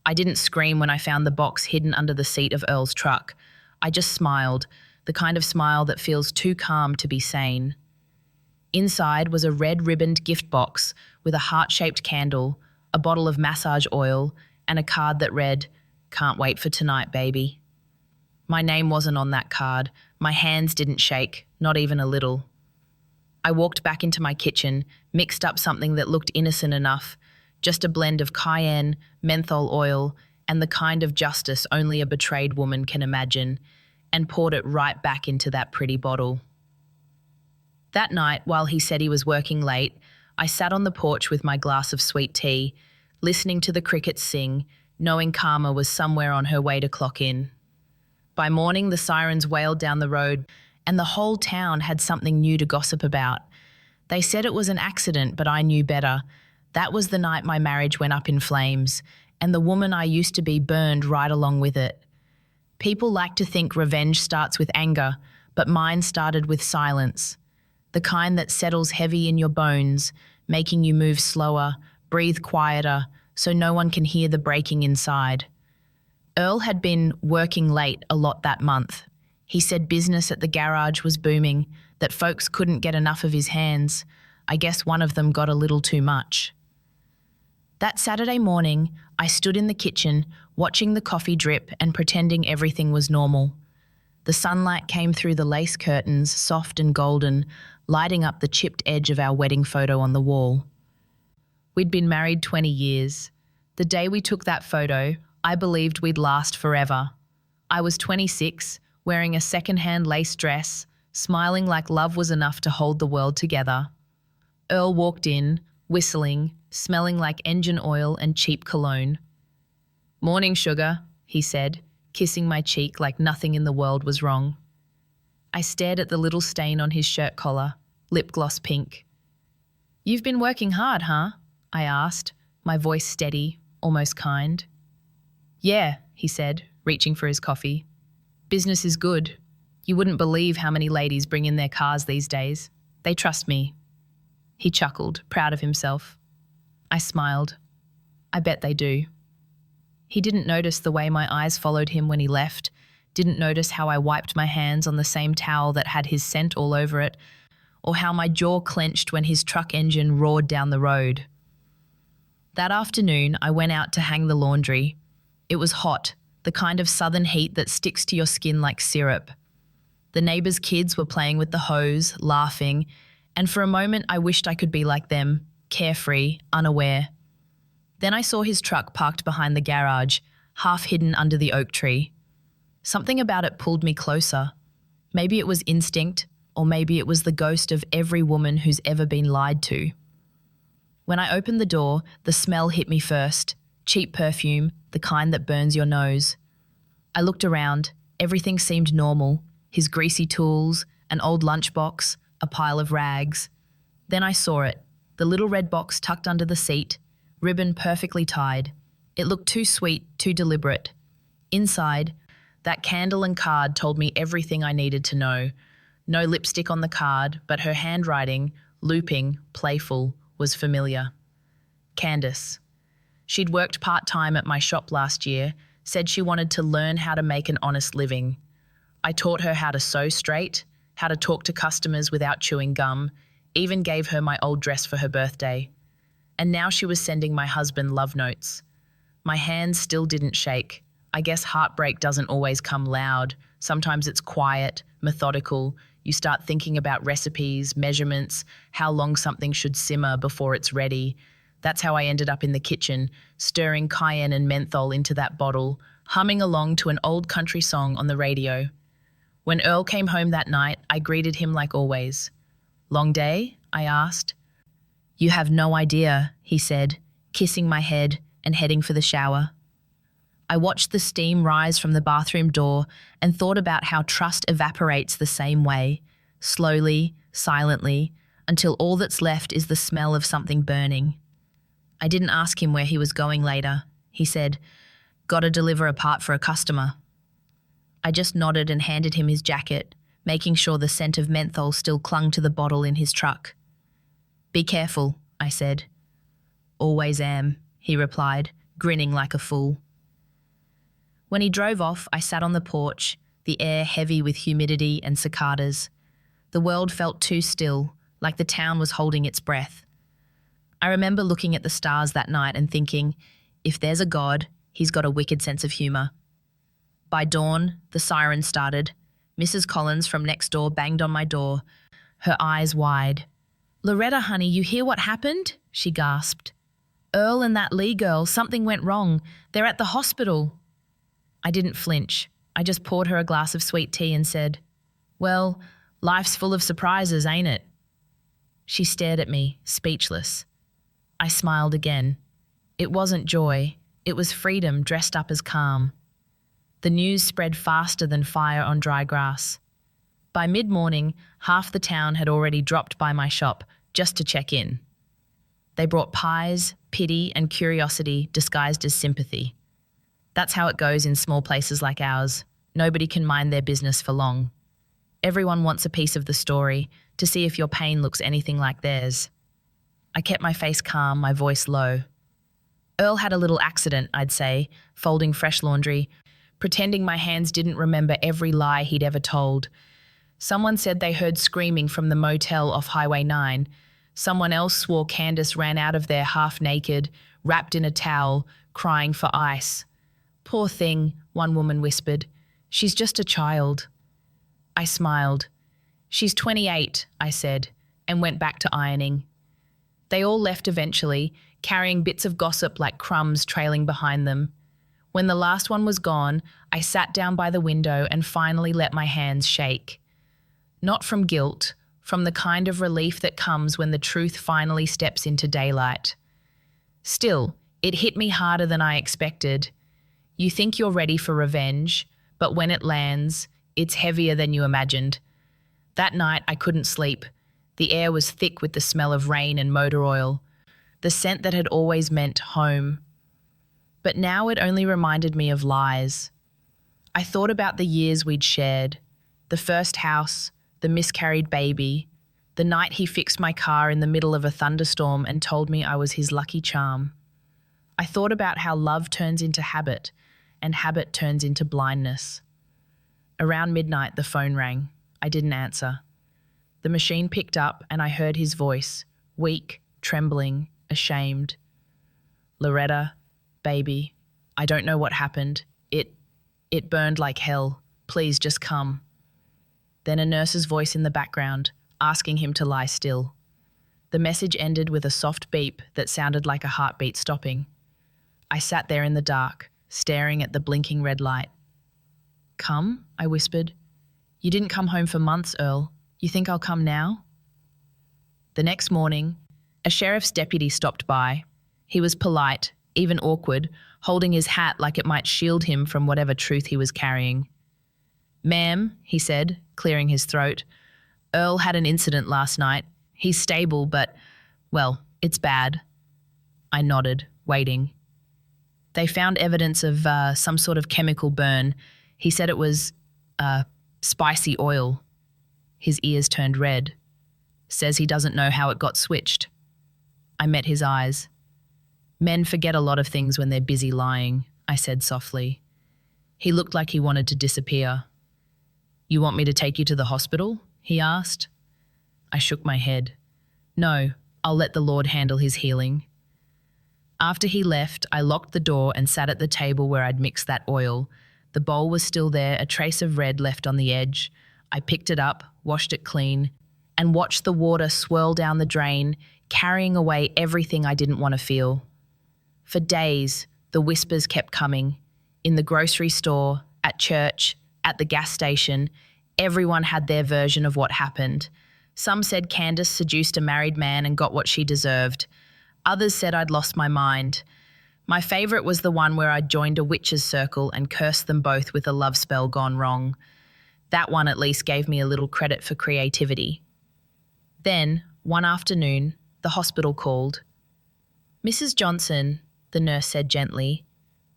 I didn't scream when I found the box hidden under the seat of Earl's truck. I just smiled, the kind of smile that feels too calm to be sane. Inside was a red-ribboned gift box with a heart-shaped candle, a bottle of massage oil, and a card that read, "Can't wait for tonight, baby." My name wasn't on that card. My hands didn't shake, not even a little. I walked back into my kitchen, mixed up something that looked innocent enough, just a blend of cayenne, menthol oil, and the kind of justice only a betrayed woman can imagine, and poured it right back into that pretty bottle. That night, while he said he was working late, I sat on the porch with my glass of sweet tea, listening to the crickets sing, knowing Karma was somewhere on her way to clock in. By morning, the sirens wailed down the road, and the whole town had something new to gossip about. They said it was an accident, but I knew better. That was the night my marriage went up in flames, and the woman I used to be burned right along with it. People like to think revenge starts with anger, but mine started with silence. The kind that settles heavy in your bones, making you move slower, breathe quieter, so no one can hear the breaking inside. Earl had been working late a lot that month. He said business at the garage was booming, that folks couldn't get enough of his hands. I guess one of them got a little too much. That Saturday morning, I stood in the kitchen, watching the coffee drip and pretending everything was normal. The sunlight came through the lace curtains, soft and golden, lighting up the chipped edge of our wedding photo on the wall. We'd been married 20 years. The day we took that photo, I believed we'd last forever. I was 26, wearing a second-hand lace dress, smiling like love was enough to hold the world together. Earl walked in, whistling, smelling like engine oil and cheap cologne. "Morning, sugar," he said, kissing my cheek like nothing in the world was wrong. I stared at the little stain on his shirt collar, lip gloss pink. "You've been working hard, huh?" I asked, my voice steady, almost kind. "Yeah," he said, reaching for his coffee. "Business is good. You wouldn't believe how many ladies bring in their cars these days. They trust me." He chuckled, proud of himself. I smiled. "I bet they do." He didn't notice the way my eyes followed him when he left, didn't notice how I wiped my hands on the same towel that had his scent all over it, or how my jaw clenched when his truck engine roared down the road. That afternoon, I went out to hang the laundry. It was hot, the kind of southern heat that sticks to your skin like syrup. The neighbors' kids were playing with the hose, laughing, and for a moment I wished I could be like them, carefree, unaware. Then I saw his truck parked behind the garage, half hidden under the oak tree. Something about it pulled me closer. Maybe it was instinct, or maybe it was the ghost of every woman who's ever been lied to. When I opened the door, the smell hit me first. Cheap perfume, the kind that burns your nose. I looked around. Everything seemed normal. His greasy tools, an old lunchbox, a pile of rags. Then I saw it. The little red box tucked under the seat, ribbon perfectly tied. It looked too sweet, too deliberate. Inside, that candle and card told me everything I needed to know. No lipstick on the card, but her handwriting, looping, playful, was familiar. Candace. She'd worked part-time at my shop last year, said she wanted to learn how to make an honest living. I taught her how to sew straight, how to talk to customers without chewing gum, even gave her my old dress for her birthday. And now she was sending my husband love notes. My hands still didn't shake. I guess heartbreak doesn't always come loud. Sometimes it's quiet, methodical. You start thinking about recipes, measurements, how long something should simmer before it's ready. That's how I ended up in the kitchen, stirring cayenne and menthol into that bottle, humming along to an old country song on the radio. When Earl came home that night, I greeted him like always. "Long day?" I asked. "You have no idea," he said, kissing my head and heading for the shower. I watched the steam rise from the bathroom door and thought about how trust evaporates the same way, slowly, silently, until all that's left is the smell of something burning. I didn't ask him where he was going later. He said, "Gotta deliver a part for a customer." I just nodded and handed him his jacket, making sure the scent of menthol still clung to the bottle in his truck. "Be careful," I said. "Always am," he replied, grinning like a fool. When he drove off, I sat on the porch, the air heavy with humidity and cicadas. The world felt too still, like the town was holding its breath. I remember looking at the stars that night and thinking, if there's a God, he's got a wicked sense of humour. By dawn, the siren started. Mrs. Collins from next door banged on my door, her eyes wide. "Loretta, honey, you hear what happened?" she gasped. "Earl and that Lee girl, something went wrong. They're at the hospital." I didn't flinch. I just poured her a glass of sweet tea and said, "Well, life's full of surprises, ain't it?" She stared at me, speechless. I smiled again. It wasn't joy. It was freedom dressed up as calm. The news spread faster than fire on dry grass. By mid-morning, half the town had already dropped by my shop just to check in. They brought pies, pity, and curiosity disguised as sympathy. That's how it goes in small places like ours. Nobody can mind their business for long. Everyone wants a piece of the story to see if your pain looks anything like theirs. I kept my face calm, my voice low. Earl had a little accident, I'd say, folding fresh laundry, pretending my hands didn't remember every lie he'd ever told. Someone said they heard screaming from the motel off Highway 9. Someone else swore Candace ran out of there half naked, wrapped in a towel, crying for ice. "Poor thing," one woman whispered. "She's just a child." I smiled. "She's 28, I said, and went back to ironing. They all left eventually, carrying bits of gossip like crumbs trailing behind them. When the last one was gone, I sat down by the window and finally let my hands shake. Not from guilt, from the kind of relief that comes when the truth finally steps into daylight. Still, it hit me harder than I expected. You think you're ready for revenge, but when it lands, it's heavier than you imagined. That night, I couldn't sleep. The air was thick with the smell of rain and motor oil, the scent that had always meant home. But now it only reminded me of lies. I thought about the years we'd shared, the first house, the miscarried baby, the night he fixed my car in the middle of a thunderstorm and told me I was his lucky charm. I thought about how love turns into habit, and habit turns into blindness. Around midnight, the phone rang. I didn't answer. The machine picked up and I heard his voice, weak, trembling, ashamed. "Loretta, baby, I don't know what happened. It burned like hell. Please just come." Then a nurse's voice in the background, asking him to lie still. The message ended with a soft beep that sounded like a heartbeat stopping. I sat there in the dark, staring at the blinking red light. "Come?" I whispered. "You didn't come home for months, Earl. You think I'll come now?" The next morning, a sheriff's deputy stopped by. He was polite, even awkward, holding his hat like it might shield him from whatever truth he was carrying. "Ma'am," he said, clearing his throat, "Earl had an incident last night. He's stable, but, well, it's bad." I nodded, waiting. "They found evidence of some sort of chemical burn. He said it was spicy oil." His ears turned red. "Says he doesn't know how it got switched." I met his eyes. "Men forget a lot of things when they're busy lying," I said softly. He looked like he wanted to disappear. "You want me to take you to the hospital?" he asked. I shook my head. "No, I'll let the Lord handle his healing." After he left, I locked the door and sat at the table where I'd mixed that oil. The bowl was still there, a trace of red left on the edge. I picked it up, washed it clean, and watched the water swirl down the drain, carrying away everything I didn't want to feel. For days, the whispers kept coming. In the grocery store, at church, at the gas station, everyone had their version of what happened. Some said Candace seduced a married man and got what she deserved. Others said I'd lost my mind. My favourite was the one where I'd joined a witches' circle and cursed them both with a love spell gone wrong. That one at least gave me a little credit for creativity. Then, one afternoon, the hospital called. "Mrs. Johnson," the nurse said gently,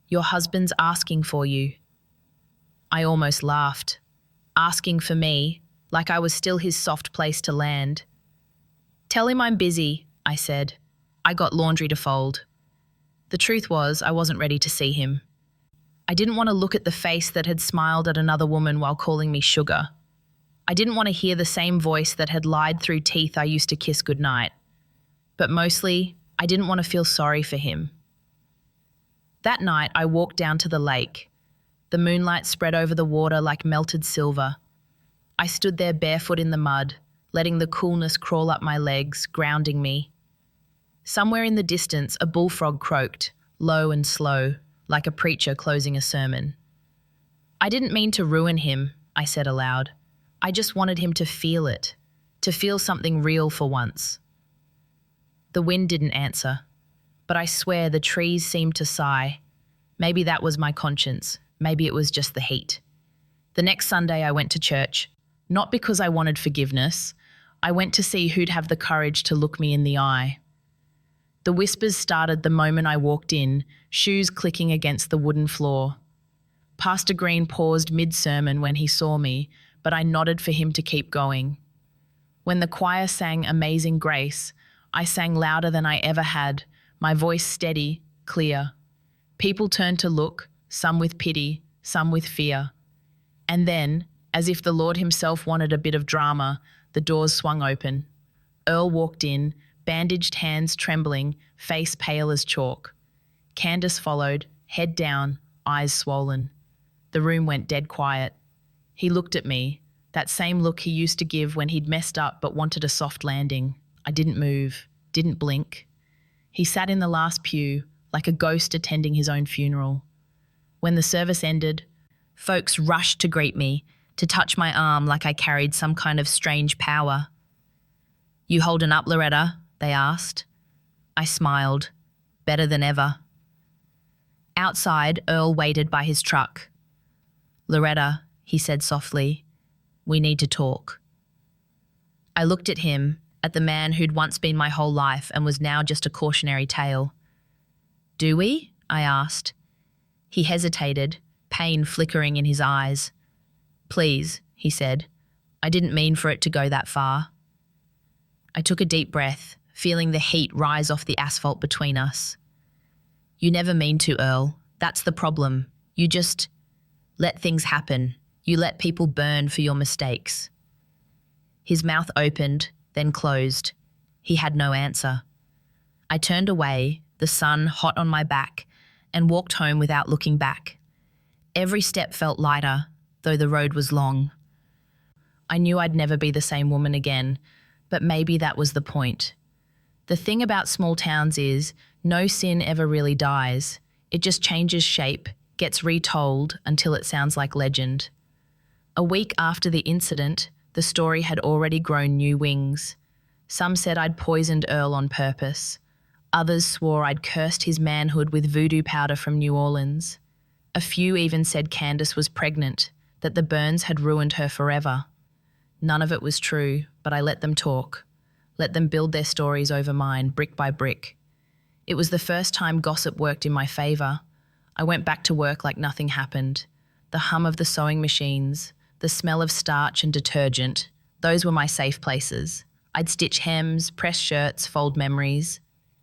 "your husband's asking for you." I almost laughed. Asking for me, like I was still his soft place to land. "Tell him I'm busy," I said. "I got laundry to fold." The truth was, I wasn't ready to see him. I didn't want to look at the face that had smiled at another woman while calling me sugar. I didn't want to hear the same voice that had lied through teeth I used to kiss goodnight. But mostly, I didn't want to feel sorry for him. That night, I walked down to the lake. The moonlight spread over the water like melted silver. I stood there barefoot in the mud, letting the coolness crawl up my legs, grounding me. Somewhere in the distance, a bullfrog croaked, low and slow, like a preacher closing a sermon. I didn't mean to ruin him, I said aloud. I just wanted him to feel it, to feel something real for once. The wind didn't answer, but I swear the trees seemed to sigh. Maybe that was my conscience, maybe it was just the heat. The next Sunday I went to church, not because I wanted forgiveness. I went to see who'd have the courage to look me in the eye. The whispers started the moment I walked in, shoes clicking against the wooden floor. Pastor Green paused mid-sermon when he saw me, but I nodded for him to keep going. When the choir sang Amazing Grace, I sang louder than I ever had, my voice steady, clear. People turned to look, some with pity, some with fear. And then, as if the Lord himself wanted a bit of drama, the doors swung open. Earl walked in, bandaged hands trembling, face pale as chalk. Candace followed, head down, eyes swollen. The room went dead quiet. He looked at me, that same look he used to give when he'd messed up but wanted a soft landing. I didn't move, didn't blink. He sat in the last pew, like a ghost attending his own funeral. When the service ended, folks rushed to greet me, to touch my arm like I carried some kind of strange power. "You holding up, Loretta?" they asked. I smiled, better than ever. Outside, Earl waited by his truck. "Loretta," he said softly, "we need to talk." I looked at him, at the man who'd once been my whole life and was now just a cautionary tale. "Do we?" I asked. He hesitated, pain flickering in his eyes. "Please," he said. "I didn't mean for it to go that far." I took a deep breath, feeling the heat rise off the asphalt between us. "You never mean to, Earl. That's the problem. You just let things happen. You let people burn for your mistakes." His mouth opened, then closed. He had no answer. I turned away, the sun hot on my back, and walked home without looking back. Every step felt lighter, though the road was long. I knew I'd never be the same woman again, but maybe that was the point. The thing about small towns is, no sin ever really dies. It just changes shape, gets retold until it sounds like legend. A week after the incident, the story had already grown new wings. Some said I'd poisoned Earl on purpose. Others swore I'd cursed his manhood with voodoo powder from New Orleans. A few even said Candace was pregnant, that the burns had ruined her forever. None of it was true, but I let them talk. Let them build their stories over mine, brick by brick. It was the first time gossip worked in my favour. I went back to work like nothing happened. The hum of the sewing machines, the smell of starch and detergent, those were my safe places. I'd stitch hems, press shirts, fold memories.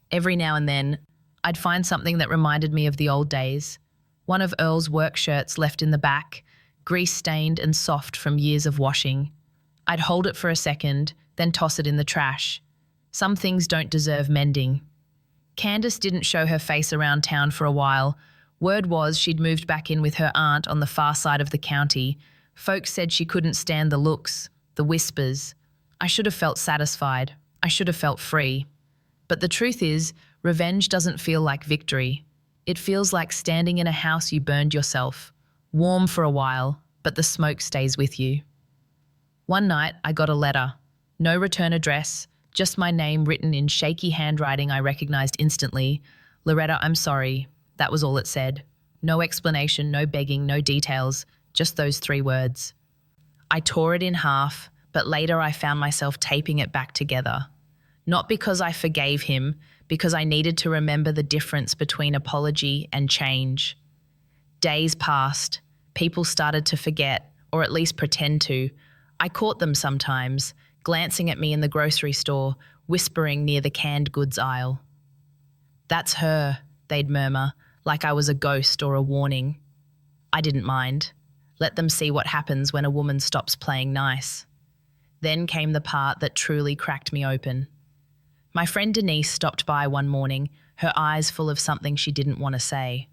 Every now and then, I'd find something that reminded me of the old days. One of Earl's work shirts left in the back, grease-stained and soft from years of washing. I'd hold it for a second, then toss it in the trash. Some things don't deserve mending. Candace didn't show her face around town for a while. Word was she'd moved back in with her aunt on the far side of the county. Folks said she couldn't stand the looks, the whispers. I should have felt satisfied. I should have felt free. But the truth is, revenge doesn't feel like victory. It feels like standing in a house you burned yourself. Warm for a while, but the smoke stays with you. One night, I got a letter. No return address, just my name written in shaky handwriting I recognized instantly. "Loretta, I'm sorry." That was all it said. No explanation, no begging, no details, just those 3 words. I tore it in half, but later I found myself taping it back together. Not because I forgave him, because I needed to remember the difference between apology and change. Days passed. People started to forget, or at least pretend to. I caught them sometimes, glancing at me in the grocery store, whispering near the canned goods aisle. "That's her," they'd murmur, like I was a ghost or a warning. I didn't mind. Let them see what happens when a woman stops playing nice. Then came the part that truly cracked me open. My friend Denise stopped by one morning, her eyes full of something she didn't want to say.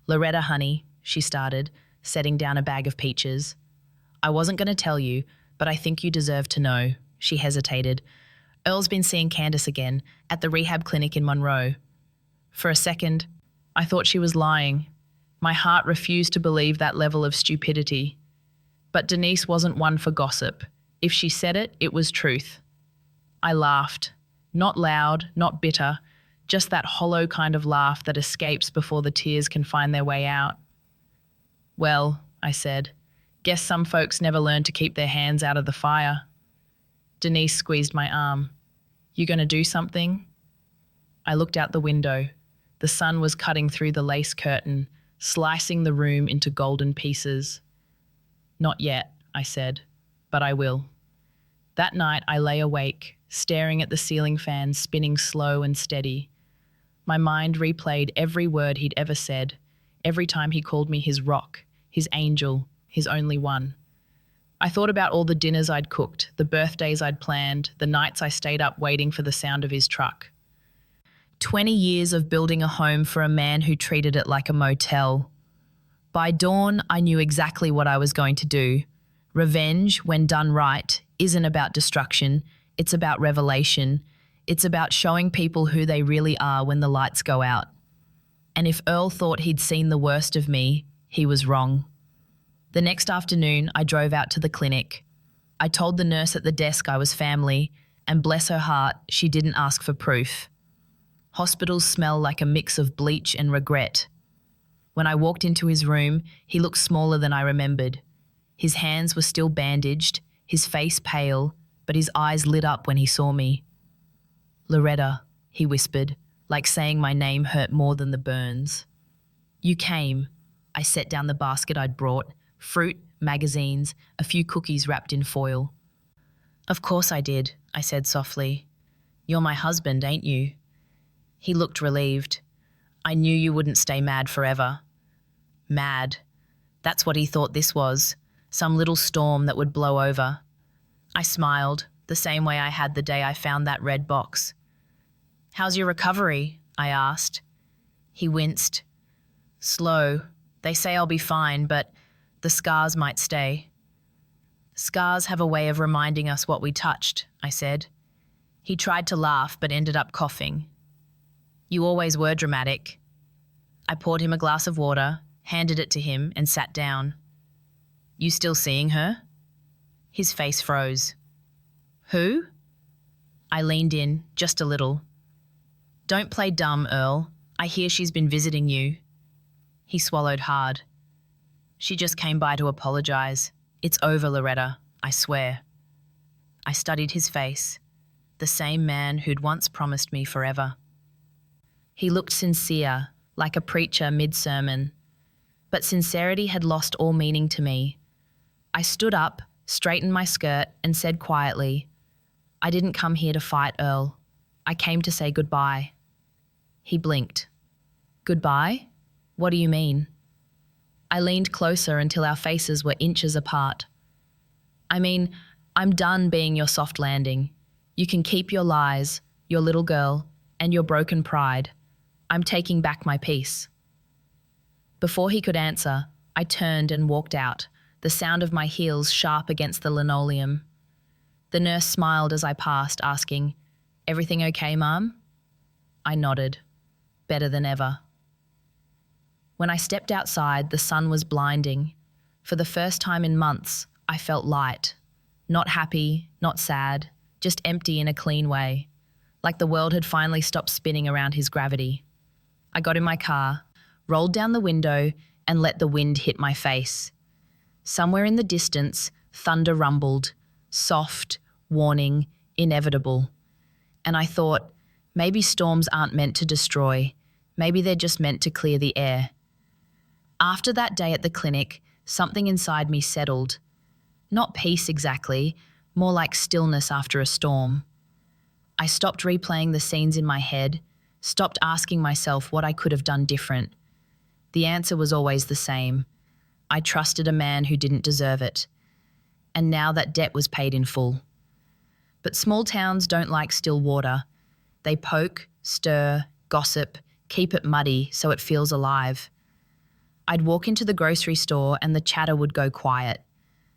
"Loretta, honey," she started, setting down a bag of peaches. "I wasn't going to tell you, but I think you deserve to know." She hesitated. "Earl's been seeing Candace again, at the rehab clinic in Monroe." For a second, I thought she was lying. My heart refused to believe that level of stupidity. But Denise wasn't one for gossip. If she said it, it was truth. I laughed. Not loud, not bitter, just that hollow kind of laugh that escapes before the tears can find their way out. "Well," I said, "guess some folks never learn to keep their hands out of the fire." Denise squeezed my arm. "You gonna do something?" I looked out the window. The sun was cutting through the lace curtain, slicing the room into golden pieces. "Not yet," I said, "but I will." That night I lay awake, staring at the ceiling fan spinning slow and steady. My mind replayed every word he'd ever said, every time he called me his rock, his angel, his only one. I thought about all the dinners I'd cooked, the birthdays I'd planned, the nights I stayed up waiting for the sound of his truck. 20 years of building a home for a man who treated it like a motel. By dawn, I knew exactly what I was going to do. Revenge, when done right, isn't about destruction. It's about revelation. It's about showing people who they really are when the lights go out. And if Earl thought he'd seen the worst of me, he was wrong. The next afternoon, I drove out to the clinic. I told the nurse at the desk I was family, and bless her heart, she didn't ask for proof. Hospitals smell like a mix of bleach and regret. When I walked into his room, he looked smaller than I remembered. His hands were still bandaged, his face pale, but his eyes lit up when he saw me. "Loretta," he whispered, like saying my name hurt more than the burns. "You came." I set down the basket I'd brought, fruit, magazines, a few cookies wrapped in foil. "Of course I did," I said softly. "You're my husband, ain't you?" He looked relieved. "I knew you wouldn't stay mad forever." Mad. That's what he thought this was, some little storm that would blow over. I smiled, the same way I had the day I found that red box. "How's your recovery?" I asked. He winced. "Slow. They say I'll be fine, but the scars might stay." "Scars have a way of reminding us what we touched," I said. He tried to laugh but ended up coughing. "You always were dramatic." I poured him a glass of water, handed it to him, and sat down. "You still seeing her?" His face froze. "Who?" I leaned in, just a little. "Don't play dumb, Earl. I hear she's been visiting you." He swallowed hard. "She just came by to apologize. It's over, Loretta, I swear." I studied his face, the same man who'd once promised me forever. He looked sincere, like a preacher mid-sermon. But sincerity had lost all meaning to me. I stood up, straightened my skirt, and said quietly, "I didn't come here to fight, Earl. I came to say goodbye." He blinked. "Goodbye? What do you mean?" I leaned closer until our faces were inches apart. "I mean, I'm done being your soft landing. You can keep your lies, your little girl, and your broken pride. I'm taking back my peace." Before he could answer, I turned and walked out, the sound of my heels sharp against the linoleum. The nurse smiled as I passed, asking, "Everything okay, Mom?" I nodded. Better than ever. When I stepped outside, the sun was blinding. For the first time in months, I felt light. Not happy, not sad, just empty in a clean way. Like the world had finally stopped spinning around his gravity. I got in my car, rolled down the window, and let the wind hit my face. Somewhere in the distance, thunder rumbled, soft, warning, inevitable. And I thought, maybe storms aren't meant to destroy. Maybe they're just meant to clear the air. After that day at the clinic, something inside me settled. Not peace exactly, more like stillness after a storm. I stopped replaying the scenes in my head, stopped asking myself what I could have done different. The answer was always the same. I trusted a man who didn't deserve it. And now that debt was paid in full. But small towns don't like still water. They poke, stir, gossip, keep it muddy so it feels alive. I'd walk into the grocery store and the chatter would go quiet.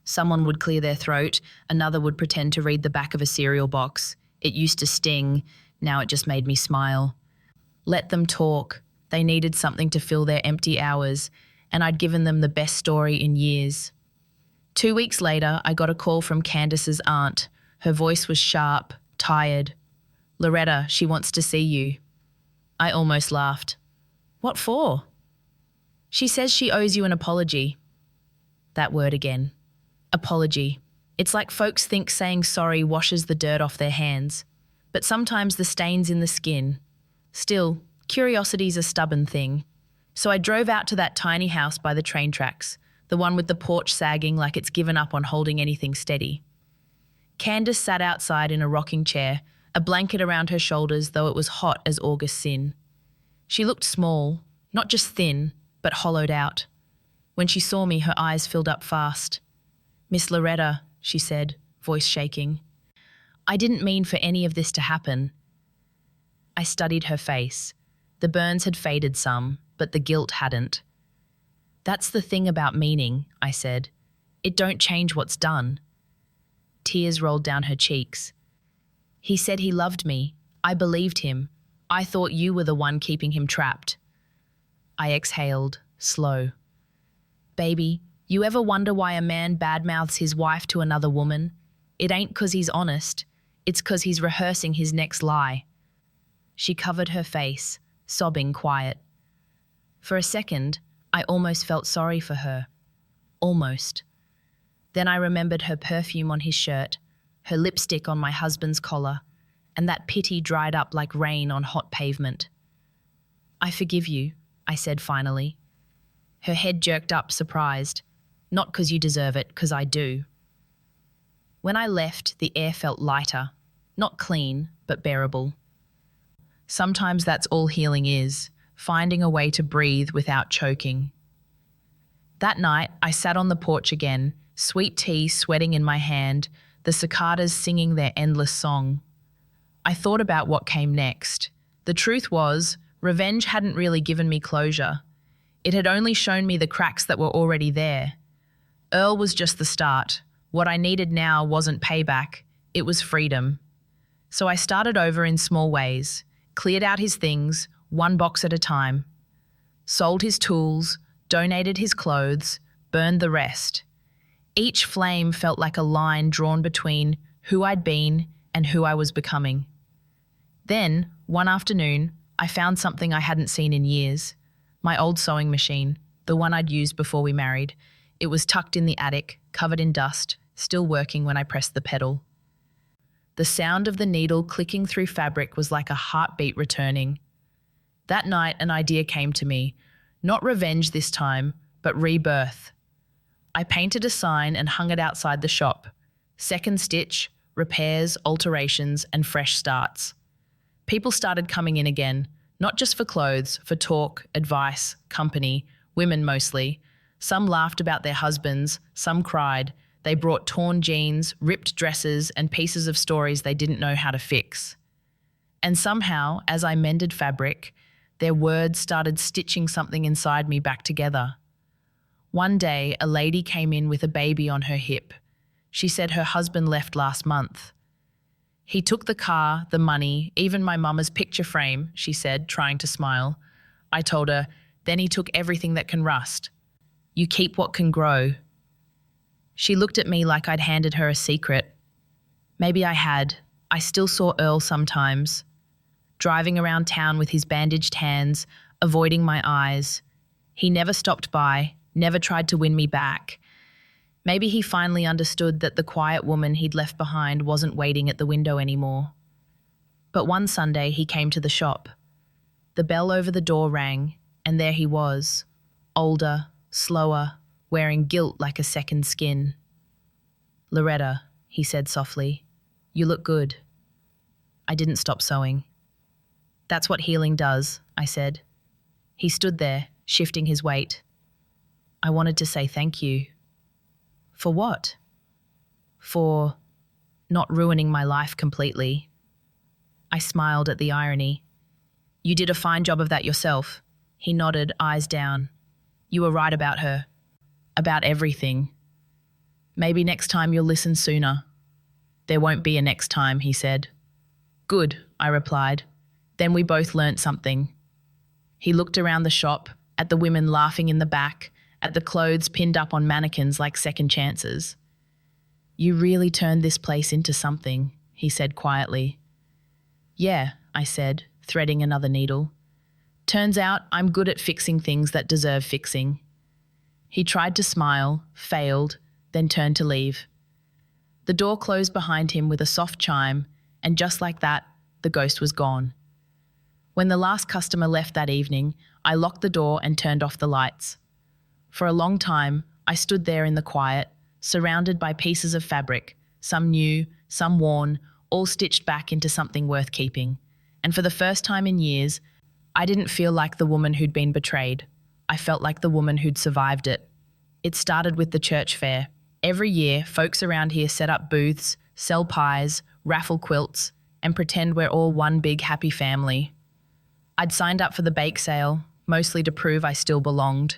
Someone would clear their throat, another would pretend to read the back of a cereal box. It used to sting, now it just made me smile. Let them talk. They needed something to fill their empty hours, and I'd given them the best story in years. 2 weeks later, I got a call from Candace's aunt. Her voice was sharp, tired. "Loretta, she wants to see you." I almost laughed. "What for?" "She says she owes you an apology." That word again. Apology. It's like folks think saying sorry washes the dirt off their hands. But sometimes the stain's in the skin. Still, curiosity's a stubborn thing. So I drove out to that tiny house by the train tracks, the one with the porch sagging like it's given up on holding anything steady. Candace sat outside in a rocking chair, a blanket around her shoulders though it was hot as August sin. She looked small, not just thin, but hollowed out. When she saw me, her eyes filled up fast. "Miss Loretta," she said, voice shaking. "I didn't mean for any of this to happen." I studied her face. The burns had faded some, but the guilt hadn't. "That's the thing about meaning," I said. "It don't change what's done." Tears rolled down her cheeks. "He said he loved me. I believed him. I thought you were the one keeping him trapped." I exhaled, slow. "Baby, you ever wonder why a man badmouths his wife to another woman? It ain't 'cause he's honest. It's 'cause he's rehearsing his next lie." She covered her face, sobbing quiet. For a second, I almost felt sorry for her. Almost. Then I remembered her perfume on his shirt, her lipstick on my husband's collar, and that pity dried up like rain on hot pavement. "I forgive you," I said finally. Her head jerked up, surprised. "Not 'cause you deserve it, 'cause I do." When I left, the air felt lighter. Not clean, but bearable. Sometimes that's all healing is, finding a way to breathe without choking. That night, I sat on the porch again, sweet tea sweating in my hand, the cicadas singing their endless song. I thought about what came next. The truth was, revenge hadn't really given me closure. It had only shown me the cracks that were already there. Earl was just the start. What I needed now wasn't payback, it was freedom. So I started over in small ways, cleared out his things, one box at a time. Sold his tools, donated his clothes, burned the rest. Each flame felt like a line drawn between who I'd been and who I was becoming. Then, one afternoon, I found something I hadn't seen in years. My old sewing machine, the one I'd used before we married. It was tucked in the attic, covered in dust, still working when I pressed the pedal. The sound of the needle clicking through fabric was like a heartbeat returning. That night, an idea came to me. Not revenge this time, but rebirth. I painted a sign and hung it outside the shop. Second stitch, repairs, alterations, and fresh starts. People started coming in again, not just for clothes, for talk, advice, company, women mostly. Some laughed about their husbands, some cried. They brought torn jeans, ripped dresses, and pieces of stories they didn't know how to fix. And somehow, as I mended fabric, their words started stitching something inside me back together. One day, a lady came in with a baby on her hip. She said her husband left last month. "He took the car, the money, even my mama's picture frame," she said, trying to smile. I told her, "Then he took everything that can rust. You keep what can grow." She looked at me like I'd handed her a secret. Maybe I had. I still saw Earl sometimes, driving around town with his bandaged hands, avoiding my eyes. He never stopped by, never tried to win me back. Maybe he finally understood that the quiet woman he'd left behind wasn't waiting at the window anymore. But one Sunday he came to the shop. The bell over the door rang, and there he was, older, slower, wearing guilt like a second skin. "Loretta," he said softly, "you look good." I didn't stop sewing. "That's what healing does," I said. He stood there, shifting his weight. I wanted to say thank you. For what? For not ruining my life completely. I smiled at the irony. You did a fine job of that yourself. He nodded, eyes down. You were right about her. About everything. Maybe next time you'll listen sooner. There won't be a next time, he said. Good, I replied. Then we both learnt something. He looked around the shop, at the women laughing in the back, at the clothes pinned up on mannequins like second chances. You really turned this place into something, he said quietly. Yeah, I said, threading another needle. Turns out I'm good at fixing things that deserve fixing. He tried to smile, failed, then turned to leave. The door closed behind him with a soft chime, and just like that, the ghost was gone. When the last customer left that evening, I locked the door and turned off the lights. For a long time, I stood there in the quiet, surrounded by pieces of fabric, some new, some worn, all stitched back into something worth keeping. And for the first time in years, I didn't feel like the woman who'd been betrayed. I felt like the woman who'd survived it. It started with the church fair. Every year, folks around here set up booths, sell pies, raffle quilts, and pretend we're all one big happy family. I'd signed up for the bake sale, mostly to prove I still belonged.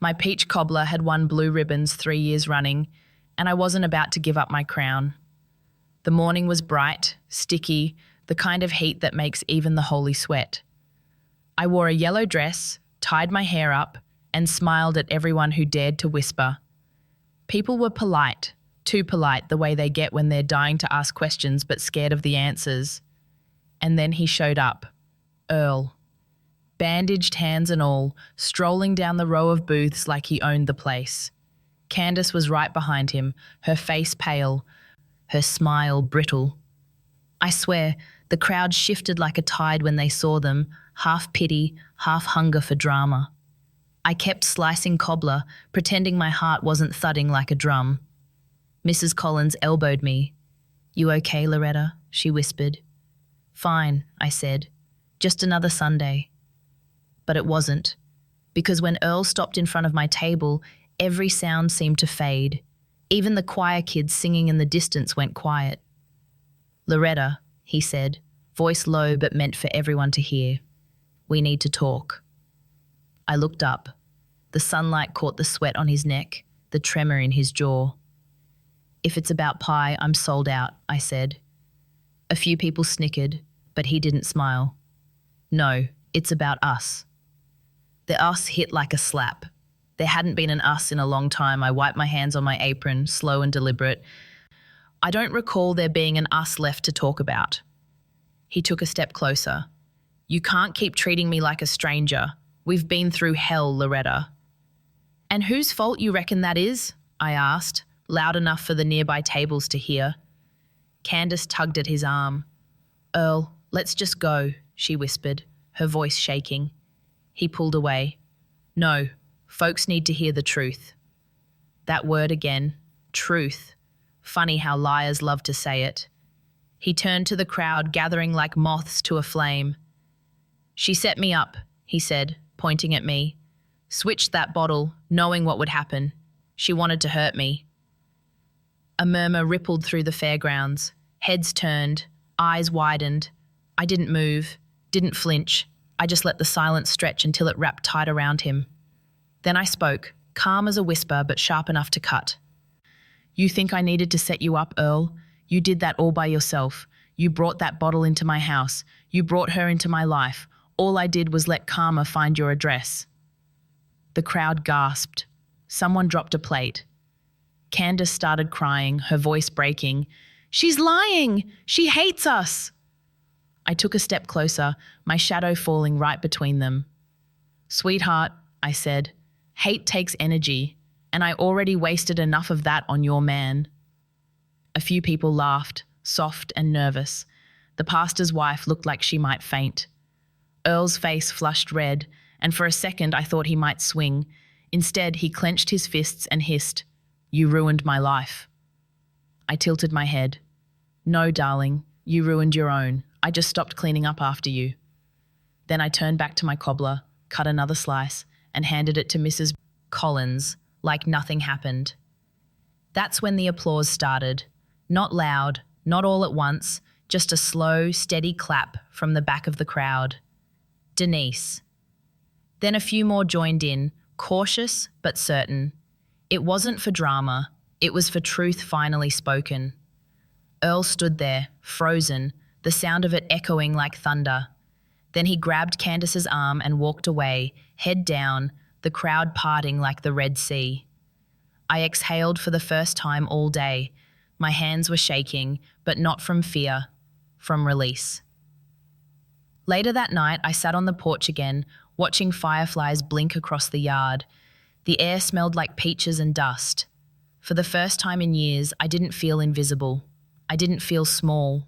My peach cobbler had won blue ribbons 3 years running, and I wasn't about to give up my crown. The morning was bright, sticky, the kind of heat that makes even the holy sweat. I wore a yellow dress, tied my hair up, and smiled at everyone who dared to whisper. People were polite, too polite the way they get when they're dying to ask questions but scared of the answers. And then he showed up, Earl. Bandaged hands and all, strolling down the row of booths like he owned the place. Candace was right behind him, her face pale, her smile brittle. I swear, the crowd shifted like a tide when they saw them, half pity, half hunger for drama. I kept slicing cobbler, pretending my heart wasn't thudding like a drum. Mrs. Collins elbowed me. You okay, Loretta? She whispered. Fine, I said. Just another Sunday. But it wasn't, because when Earl stopped in front of my table, every sound seemed to fade. Even the choir kids singing in the distance went quiet. Loretta, he said, voice low but meant for everyone to hear. We need to talk. I looked up. The sunlight caught the sweat on his neck, the tremor in his jaw. If it's about pie, I'm sold out, I said. A few people snickered, but he didn't smile. No, it's about us. The us hit like a slap. There hadn't been an us in a long time. I wiped my hands on my apron, slow and deliberate. I don't recall there being an us left to talk about. He took a step closer. You can't keep treating me like a stranger. We've been through hell, Loretta. And whose fault you reckon that is? I asked, loud enough for the nearby tables to hear. Candace tugged at his arm. Earl, let's just go, she whispered, her voice shaking. He pulled away. No, folks need to hear the truth. That word again, truth. Funny how liars love to say it. He turned to the crowd, gathering like moths to a flame. She set me up, he said, pointing at me. Switched that bottle, knowing what would happen. She wanted to hurt me. A murmur rippled through the fairgrounds. Heads turned, eyes widened. I didn't move, didn't flinch. I just let the silence stretch until it wrapped tight around him. Then I spoke, calm as a whisper but sharp enough to cut. You think I needed to set you up, Earl? You did that all by yourself. You brought that bottle into my house. You brought her into my life. All I did was let karma find your address. The crowd gasped. Someone dropped a plate. Candace started crying, her voice breaking. She's lying! She hates us! I took a step closer, my shadow falling right between them. Sweetheart, I said, hate takes energy, and I already wasted enough of that on your man. A few people laughed, soft and nervous. The pastor's wife looked like she might faint. Earl's face flushed red, and for a second I thought he might swing. Instead, he clenched his fists and hissed, You ruined my life. I tilted my head. No, darling, you ruined your own. I just stopped cleaning up after you. Then I turned back to my cobbler, cut another slice, and handed it to Mrs. Collins, like nothing happened. That's when the applause started. Not loud, not all at once, just a slow, steady clap from the back of the crowd. Denise. Then a few more joined in, cautious but certain. It wasn't for drama, it was for truth finally spoken. Earl stood there, frozen, the sound of it echoing like thunder. Then he grabbed Candace's arm and walked away, head down, the crowd parting like the Red Sea. I exhaled for the first time all day. My hands were shaking, but not from fear, from release. Later that night, I sat on the porch again, watching fireflies blink across the yard. The air smelled like peaches and dust. For the first time in years, I didn't feel invisible. I didn't feel small.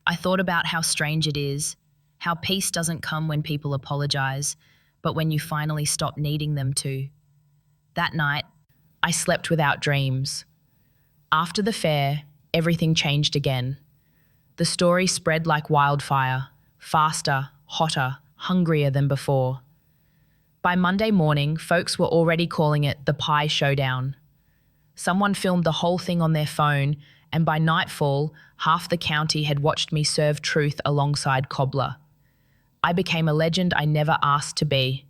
I thought about how strange it is, how peace doesn't come when people apologize, but when you finally stop needing them to. That night, I slept without dreams. After the fair, everything changed again. The story spread like wildfire, faster, hotter, hungrier than before. By Monday morning, folks were already calling it the Pie Showdown. Someone filmed the whole thing on their phone, and by nightfall, half the county had watched me serve truth alongside Cobbler. I became a legend I never asked to be.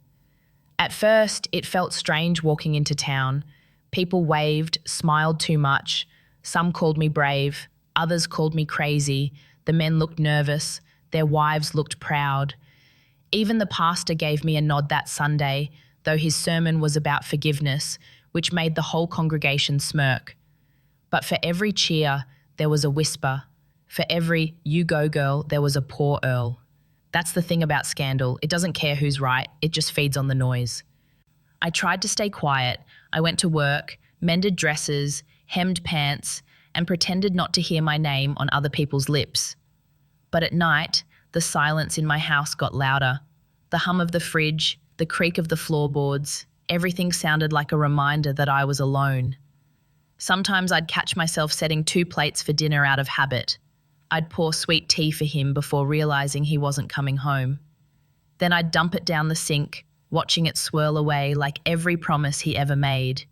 At first, it felt strange walking into town. People waved, smiled too much. Some called me brave, others called me crazy. The men looked nervous, their wives looked proud. Even the pastor gave me a nod that Sunday, though his sermon was about forgiveness, which made the whole congregation smirk. But for every cheer, there was a whisper. For every "you go girl," there was a poor Earl. That's the thing about scandal. It doesn't care who's right, it just feeds on the noise. I tried to stay quiet. I went to work, mended dresses, hemmed pants, and pretended not to hear my name on other people's lips. But at night, the silence in my house got louder. The hum of the fridge, the creak of the floorboards, everything sounded like a reminder that I was alone. Sometimes I'd catch myself setting 2 plates for dinner out of habit. I'd pour sweet tea for him before realizing he wasn't coming home. Then I'd dump it down the sink, watching it swirl away like every promise he ever made.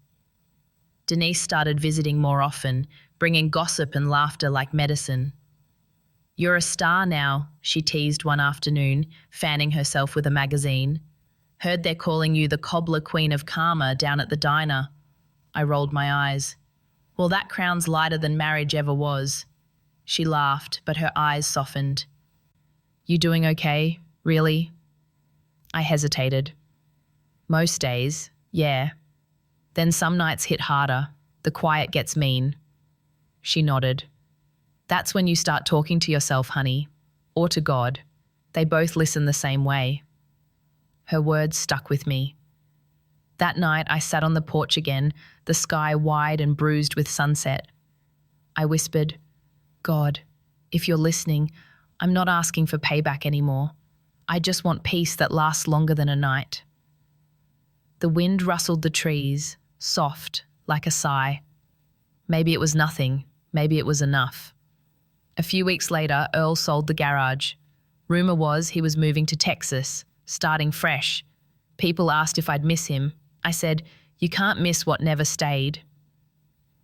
Denise started visiting more often, bringing gossip and laughter like medicine. "You're a star now," she teased one afternoon, fanning herself with a magazine. "Heard they're calling you the cobbler queen of karma down at the diner." I rolled my eyes. "Well, that crown's lighter than marriage ever was." She laughed, but her eyes softened. "You doing okay? Really?" I hesitated. "Most days, yeah. Then some nights hit harder. The quiet gets mean." She nodded. "That's when you start talking to yourself, honey. Or to God. They both listen the same way." Her words stuck with me. That night I sat on the porch again, the sky wide and bruised with sunset. I whispered, "God, if you're listening, I'm not asking for payback anymore. I just want peace that lasts longer than a night." The wind rustled the trees, soft, like a sigh. Maybe it was nothing, maybe it was enough. A few weeks later, Earl sold the garage. Rumor was he was moving to Texas, starting fresh. People asked if I'd miss him. I said, "You can't miss what never stayed."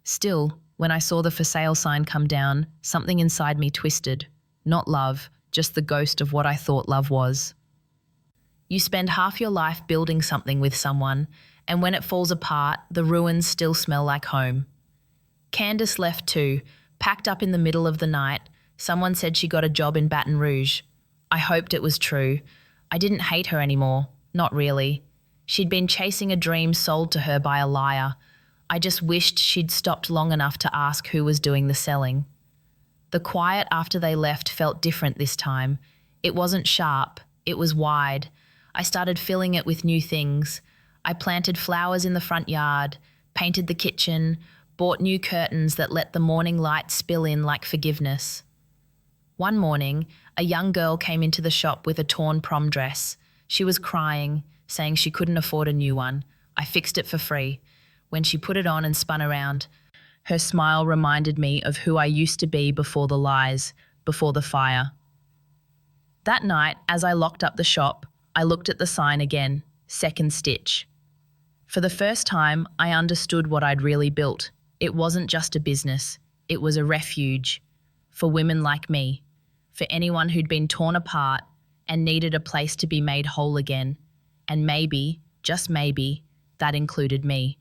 Still, when I saw the for sale sign come down, something inside me twisted. Not love, just the ghost of what I thought love was. You spend half your life building something with someone, and when it falls apart, the ruins still smell like home. Candace left too, packed up in the middle of the night. Someone said she got a job in Baton Rouge. I hoped it was true. I didn't hate her anymore, not really. She'd been chasing a dream sold to her by a liar. I just wished she'd stopped long enough to ask who was doing the selling. The quiet after they left felt different this time. It wasn't sharp, it was wide. I started filling it with new things. I planted flowers in the front yard, painted the kitchen, bought new curtains that let the morning light spill in like forgiveness. One morning, a young girl came into the shop with a torn prom dress. She was crying, saying she couldn't afford a new one. I fixed it for free. When she put it on and spun around, her smile reminded me of who I used to be before the lies, before the fire. That night, as I locked up the shop, I looked at the sign again, second stitch. For the first time, I understood what I'd really built. It wasn't just a business, it was a refuge for women like me, for anyone who'd been torn apart and needed a place to be made whole again. And maybe, just maybe, that included me.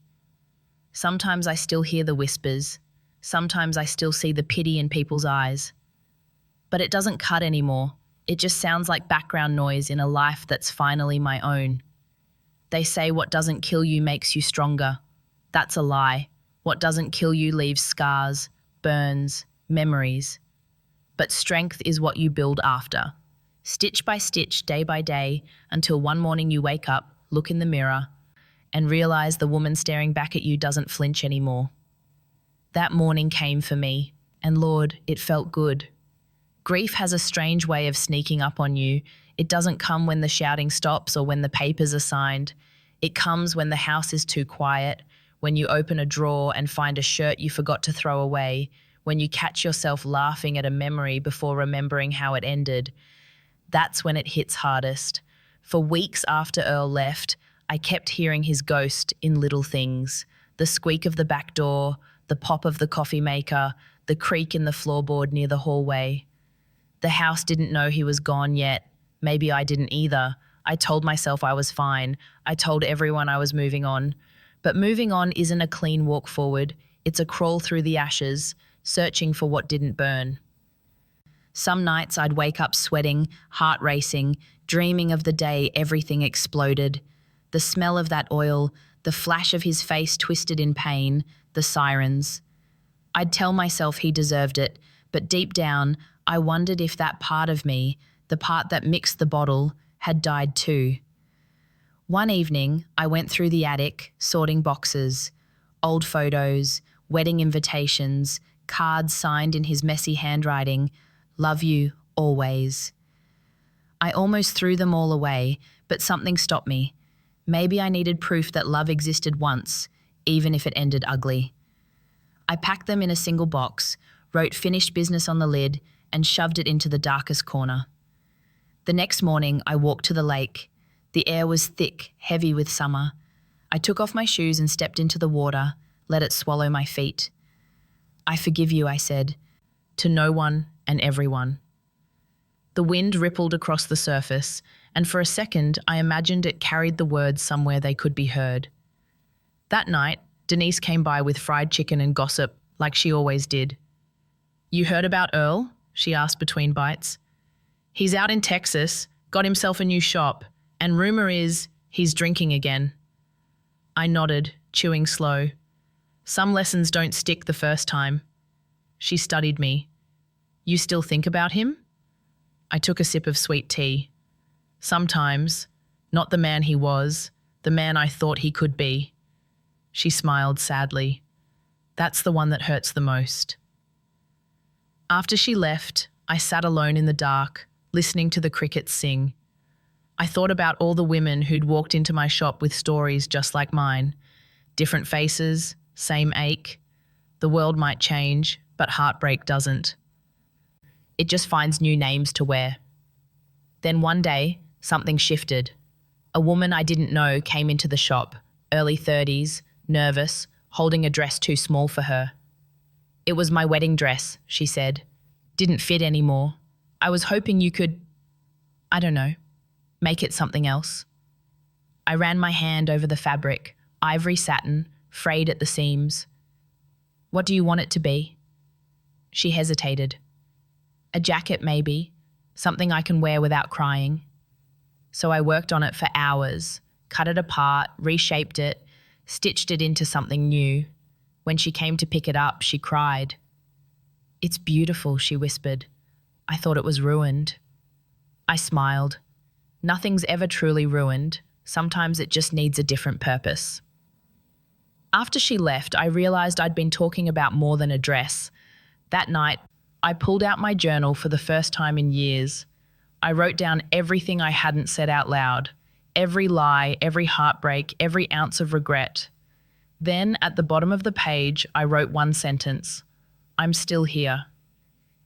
Sometimes I still hear the whispers. Sometimes I still see the pity in people's eyes. But it doesn't cut anymore. It just sounds like background noise in a life that's finally my own. They say what doesn't kill you makes you stronger. That's a lie. What doesn't kill you leaves scars, burns, memories. But strength is what you build after. Stitch by stitch, day by day, until one morning you wake up, look in the mirror, and realize the woman staring back at you doesn't flinch anymore. That morning came for me, and Lord, it felt good. Grief has a strange way of sneaking up on you. It doesn't come when the shouting stops or when the papers are signed. It comes when the house is too quiet, when you open a drawer and find a shirt you forgot to throw away, when you catch yourself laughing at a memory before remembering how it ended. That's when it hits hardest. For weeks after Earl left, I kept hearing his ghost in little things. The squeak of the back door, the pop of the coffee maker, the creak in the floorboard near the hallway. The house didn't know he was gone yet. Maybe I didn't either. I told myself I was fine. I told everyone I was moving on. But moving on isn't a clean walk forward. It's a crawl through the ashes, searching for what didn't burn. Some nights I'd wake up sweating, heart racing, dreaming of the day everything exploded. The smell of that oil, the flash of his face twisted in pain, the sirens. I'd tell myself he deserved it, but deep down, I wondered if that part of me, the part that mixed the bottle, had died too. One evening, I went through the attic, sorting boxes, old photos, wedding invitations, cards signed in his messy handwriting, "Love you, always." I almost threw them all away, but something stopped me. Maybe I needed proof that love existed once, even if it ended ugly. I packed them in a single box, wrote "finished business" on the lid, and shoved it into the darkest corner. The next morning, I walked to the lake. The air was thick, heavy with summer. I took off my shoes and stepped into the water, let it swallow my feet. "I forgive you," I said, to no one and everyone. The wind rippled across the surface, and for a second I imagined it carried the words somewhere they could be heard. That night, Denise came by with fried chicken and gossip, like she always did. "You heard about Earl?" she asked between bites. "He's out in Texas, got himself a new shop, and rumor is he's drinking again." I nodded, chewing slow. Some lessons don't stick the first time. She studied me. "You still think about him?" I took a sip of sweet tea. "Sometimes, not the man he was, the man I thought he could be." She smiled sadly. "That's the one that hurts the most." After she left, I sat alone in the dark, listening to the crickets sing. I thought about all the women who'd walked into my shop with stories just like mine. Different faces, same ache. The world might change, but heartbreak doesn't. It just finds new names to wear. Then one day, something shifted. A woman I didn't know came into the shop, early 30s, nervous, holding a dress too small for her. "It was my wedding dress," she said. "Didn't fit anymore. I was hoping you could, I don't know, make it something else." I ran my hand over the fabric, ivory satin, frayed at the seams. "What do you want it to be?" She hesitated. "A jacket, maybe, something I can wear without crying." So I worked on it for hours, cut it apart, reshaped it, stitched it into something new. When she came to pick it up, she cried. "It's beautiful," she whispered. "I thought it was ruined." I smiled. Nothing's ever truly ruined. Sometimes it just needs a different purpose. After she left, I realized I'd been talking about more than a dress. That night, I pulled out my journal for the first time in years. I wrote down everything I hadn't said out loud, every lie, every heartbreak, every ounce of regret. Then, at the bottom of the page, I wrote one sentence: "I'm still here."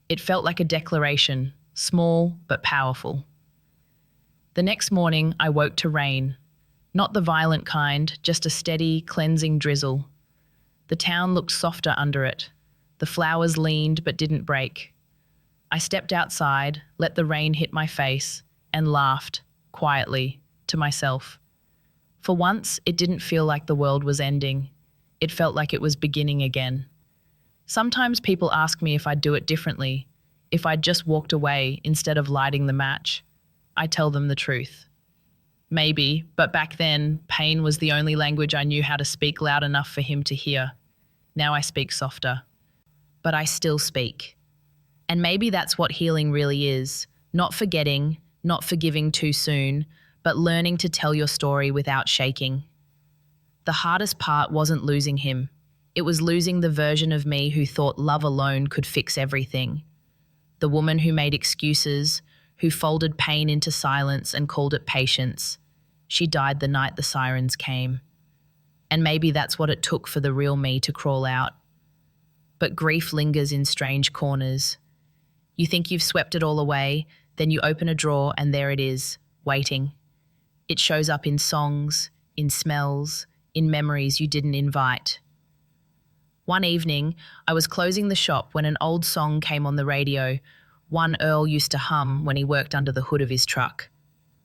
It felt like a declaration, small but powerful. The next morning, I woke to rain. Not the violent kind, just a steady, cleansing drizzle. The town looked softer under it. The flowers leaned but didn't break. I stepped outside, let the rain hit my face, and laughed, quietly, to myself. For once, it didn't feel like the world was ending. It felt like it was beginning again. Sometimes people ask me if I'd do it differently, if I'd just walked away instead of lighting the match. I tell them the truth. Maybe, but back then, pain was the only language I knew how to speak loud enough for him to hear. Now I speak softer. But I still speak. And maybe that's what healing really is. Not forgetting, not forgiving too soon, but learning to tell your story without shaking. The hardest part wasn't losing him. It was losing the version of me who thought love alone could fix everything. The woman who made excuses, who folded pain into silence and called it patience. She died the night the sirens came. And maybe that's what it took for the real me to crawl out. But grief lingers in strange corners. You think you've swept it all away, then you open a drawer and there it is, waiting. It shows up in songs, in smells, in memories you didn't invite. One evening, I was closing the shop when an old song came on the radio, one Earl used to hum when he worked under the hood of his truck.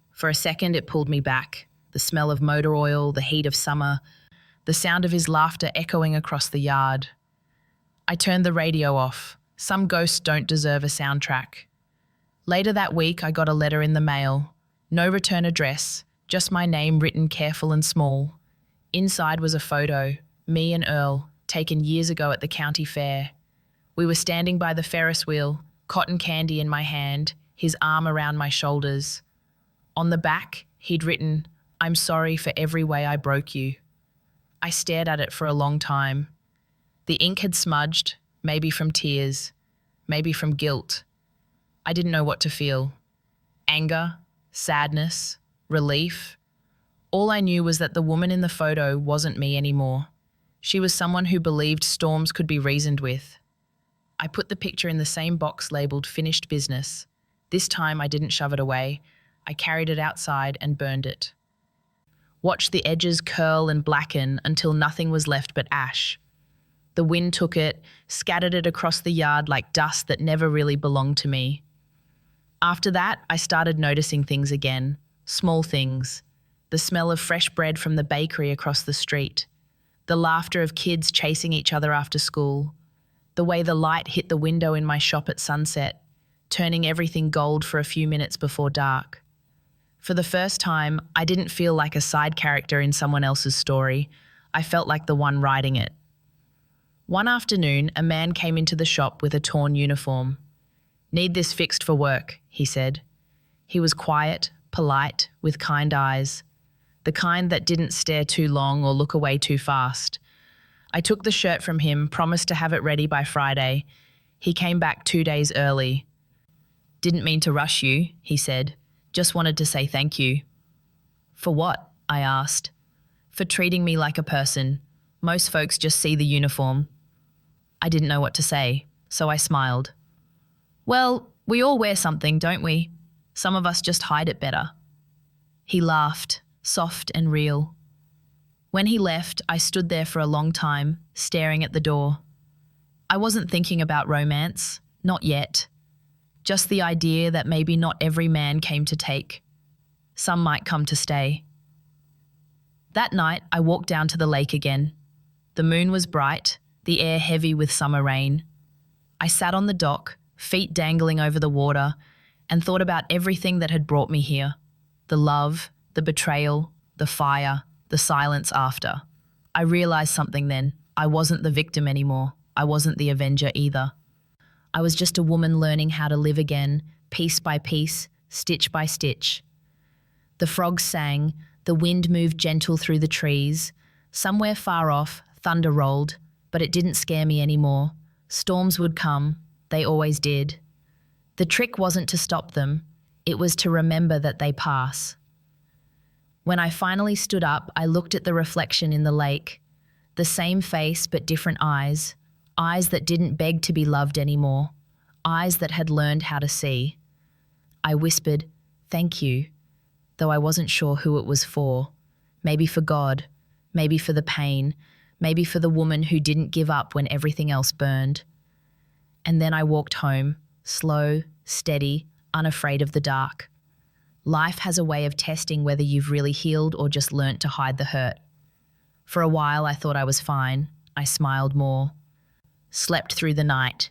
For a second, it pulled me back. The smell of motor oil, the heat of summer, the sound of his laughter echoing across the yard. I turned the radio off. Some ghosts don't deserve a soundtrack. Later that week, I got a letter in the mail. No return address, just my name written careful and small. Inside was a photo, me and Earl, taken years ago at the county fair. We were standing by the Ferris wheel, cotton candy in my hand, his arm around my shoulders. On the back, he'd written, "I'm sorry for every way I broke you." I stared at it for a long time. The ink had smudged, maybe from tears, maybe from guilt. I didn't know what to feel. Anger, sadness, relief. All I knew was that the woman in the photo wasn't me anymore. She was someone who believed storms could be reasoned with. I put the picture in the same box labeled finished business. This time I didn't shove it away. I carried it outside and burned it. Watched the edges curl and blacken until nothing was left but ash. The wind took it, scattered it across the yard like dust that never really belonged to me. After that, I started noticing things again, small things. The smell of fresh bread from the bakery across the street. The laughter of kids chasing each other after school. The way the light hit the window in my shop at sunset, turning everything gold for a few minutes before dark. For the first time, I didn't feel like a side character in someone else's story. I felt like the one writing it. One afternoon, a man came into the shop with a torn uniform. "Need this fixed for work," he said. He was quiet, polite, with kind eyes. The kind that didn't stare too long or look away too fast. I took the shirt from him, promised to have it ready by Friday. He came back 2 days early. "Didn't mean to rush you," he said. "Just wanted to say thank you." "For what?" I asked. "For treating me like a person. Most folks just see the uniform." I didn't know what to say, so I smiled. "Well, we all wear something, don't we? Some of us just hide it better." He laughed, soft and real. When he left, I stood there for a long time, staring at the door. I wasn't thinking about romance, not yet. Just the idea that maybe not every man came to take. Some might come to stay. That night, I walked down to the lake again. The moon was bright, the air heavy with summer rain. I sat on the dock, feet dangling over the water, and thought about everything that had brought me here. The love, the betrayal, the fire, the silence after. I realized something then. I wasn't the victim anymore. I wasn't the avenger either. I was just a woman learning how to live again, piece by piece, stitch by stitch. The frogs sang, the wind moved gentle through the trees. Somewhere far off, thunder rolled, but it didn't scare me anymore. Storms would come, they always did. The trick wasn't to stop them, it was to remember that they pass. When I finally stood up, I looked at the reflection in the lake. The same face but different eyes. Eyes that didn't beg to be loved anymore. Eyes that had learned how to see. I whispered, "Thank you," though I wasn't sure who it was for. Maybe for God, maybe for the pain, maybe for the woman who didn't give up when everything else burned. And then I walked home, slow, steady, unafraid of the dark. Life has a way of testing whether you've really healed or just learnt to hide the hurt. For a while I thought I was fine. I smiled more. Slept through the night.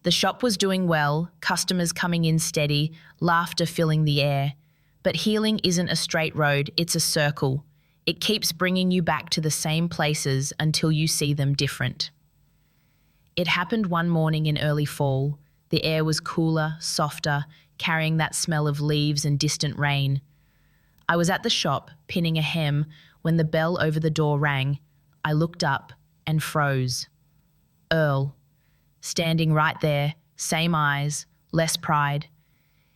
The shop was doing well, customers coming in steady, laughter filling the air. But healing isn't a straight road, it's a circle. It keeps bringing you back to the same places until you see them different. It happened one morning in early fall. The air was cooler, softer, carrying that smell of leaves and distant rain. I was at the shop, pinning a hem, when the bell over the door rang. I looked up and froze. Earl, standing right there, same eyes, less pride.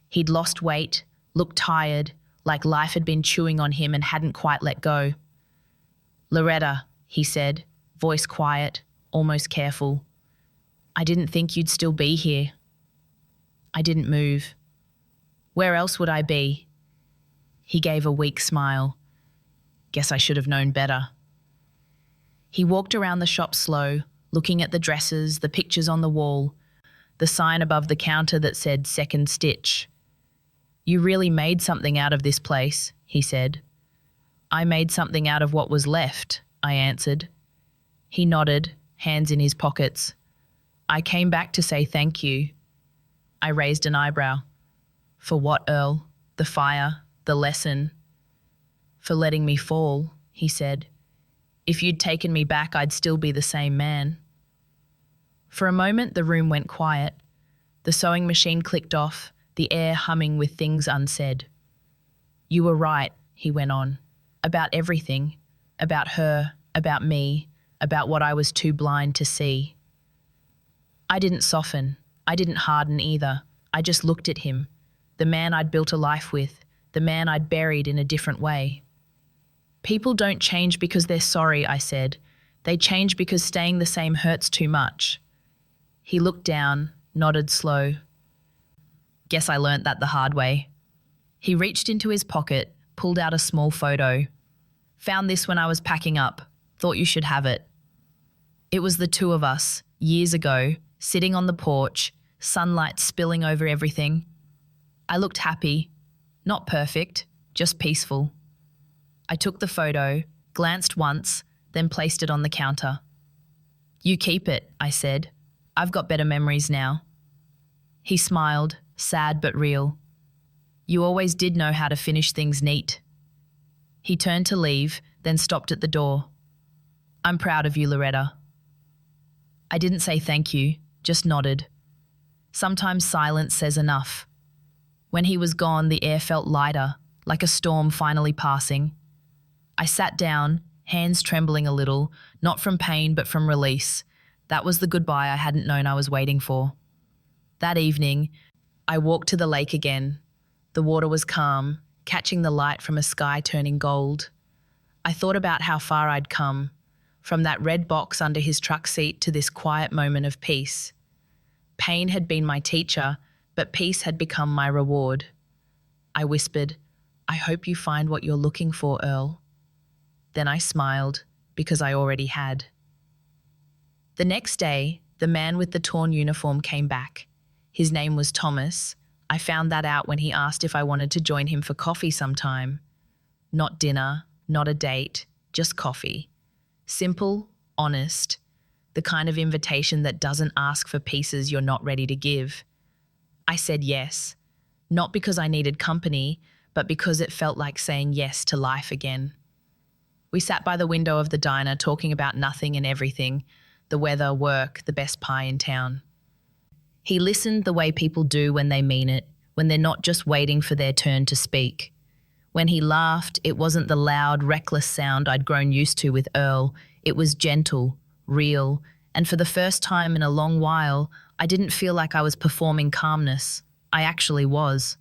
He'd lost weight, looked tired, like life had been chewing on him and hadn't quite let go. "Loretta," he said, voice quiet, almost careful. "I didn't think you'd still be here." I didn't move. Where else would I be? He gave a weak smile. Guess I should have known better. He walked around the shop slow, looking at the dresses, the pictures on the wall, the sign above the counter that said second stitch. "You really made something out of this place," he said. "I made something out of what was left," I answered. He nodded, hands in his pockets. "I came back to say thank you." I raised an eyebrow. "For what, Earl? The fire, the lesson?" "For letting me fall," he said. "If you'd taken me back, I'd still be the same man." For a moment, the room went quiet. The sewing machine clicked off, the air humming with things unsaid. "You were right," he went on, "about everything, about her, about me, about what I was too blind to see." I didn't soften. I didn't harden either. I just looked at him, the man I'd built a life with, the man I'd buried in a different way. "People don't change because they're sorry," I said. "They change because staying the same hurts too much." He looked down, nodded slow. "Guess I learnt that the hard way." He reached into his pocket, pulled out a small photo. "Found this when I was packing up. Thought you should have it." It was the two of us, years ago, sitting on the porch, sunlight spilling over everything. I looked happy, not perfect, just peaceful. I took the photo, glanced once, then placed it on the counter. "You keep it," I said. "I've got better memories now." He smiled, sad but real. "You always did know how to finish things neat." He turned to leave, then stopped at the door. "I'm proud of you, Loretta." I didn't say thank you, just nodded. Sometimes silence says enough. When he was gone, the air felt lighter, like a storm finally passing. I sat down, hands trembling a little, not from pain but from release. That was the goodbye I hadn't known I was waiting for. That evening, I walked to the lake again. The water was calm, catching the light from a sky turning gold. I thought about how far I'd come, from that red box under his truck seat to this quiet moment of peace. Pain had been my teacher, but peace had become my reward. I whispered, "I hope you find what you're looking for, Earl." Then I smiled, because I already had. The next day, the man with the torn uniform came back. His name was Thomas. I found that out when he asked if I wanted to join him for coffee sometime. Not dinner, not a date, just coffee. Simple, honest, the kind of invitation that doesn't ask for pieces you're not ready to give. I said yes, not because I needed company, but because it felt like saying yes to life again. We sat by the window of the diner talking about nothing and everything, the weather, work, the best pie in town. He listened the way people do when they mean it, when they're not just waiting for their turn to speak. When he laughed, it wasn't the loud, reckless sound I'd grown used to with Earl. It was gentle, real, and for the first time in a long while, I didn't feel like I was performing calmness. I actually was.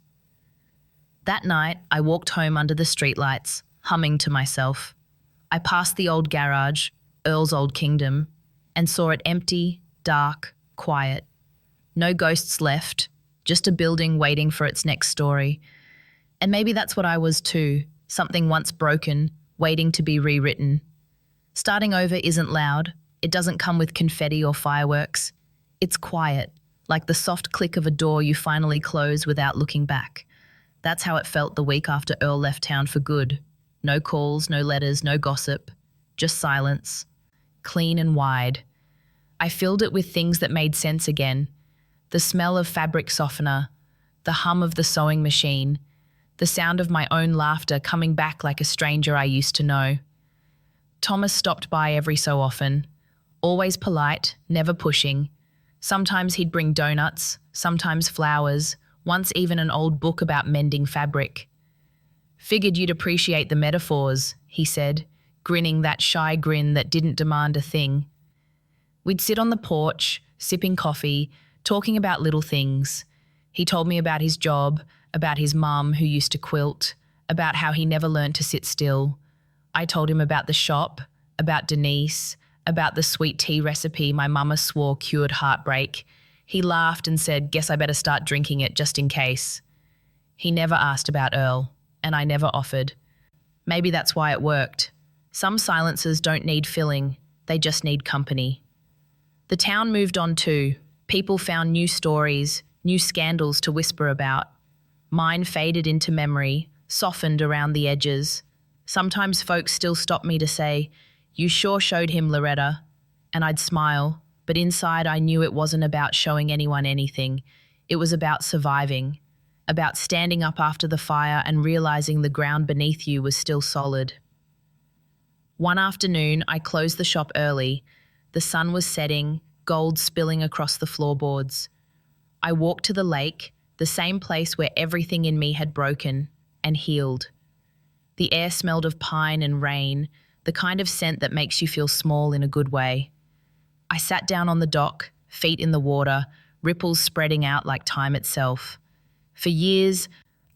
That night, I walked home under the streetlights, humming to myself. I passed the old garage, Earl's old kingdom, and saw it empty, dark, quiet. No ghosts left, just a building waiting for its next story. And maybe that's what I was too, something once broken, waiting to be rewritten. Starting over isn't loud. It doesn't come with confetti or fireworks. It's quiet, like the soft click of a door you finally close without looking back. That's how it felt the week after Earl left town for good. No calls, no letters, no gossip. Just silence. Clean and wide. I filled it with things that made sense again. The smell of fabric softener, the hum of the sewing machine, the sound of my own laughter coming back like a stranger I used to know. Thomas stopped by every so often, always polite, never pushing. Sometimes he'd bring donuts, sometimes flowers, once even an old book about mending fabric. "Figured you'd appreciate the metaphors," he said, grinning that shy grin that didn't demand a thing. We'd sit on the porch, sipping coffee, talking about little things. He told me about his job, about his mum who used to quilt, about how he never learned to sit still. I told him about the shop, about Denise, about the sweet tea recipe my mama swore cured heartbreak. He laughed and said, "Guess I better start drinking it just in case." He never asked about Earl, and I never offered. Maybe that's why it worked. Some silences don't need filling, they just need company. The town moved on too. People found new stories, new scandals to whisper about. Mine faded into memory, softened around the edges. Sometimes folks still stop me to say, "You sure showed him, Loretta." And I'd smile, but inside I knew it wasn't about showing anyone anything. It was about surviving, about standing up after the fire and realizing the ground beneath you was still solid. One afternoon, I closed the shop early. The sun was setting, gold spilling across the floorboards. I walked to the lake, the same place where everything in me had broken and healed. The air smelled of pine and rain, the kind of scent that makes you feel small in a good way. I sat down on the dock, feet in the water, ripples spreading out like time itself. For years,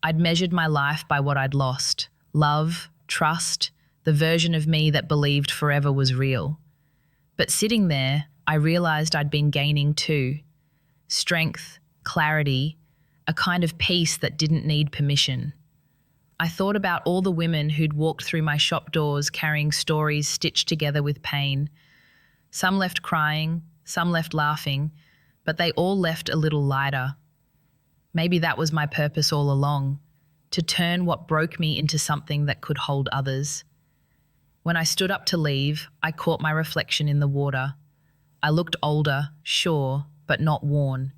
I'd measured my life by what I'd lost: love, trust, the version of me that believed forever was real. But sitting there, I realized I'd been gaining too. Strength, clarity, a kind of peace that didn't need permission. I thought about all the women who'd walked through my shop doors carrying stories stitched together with pain. Some left crying, some left laughing, but they all left a little lighter. Maybe that was my purpose all along, to turn what broke me into something that could hold others. When I stood up to leave, I caught my reflection in the water. I looked older, sure, but not worn.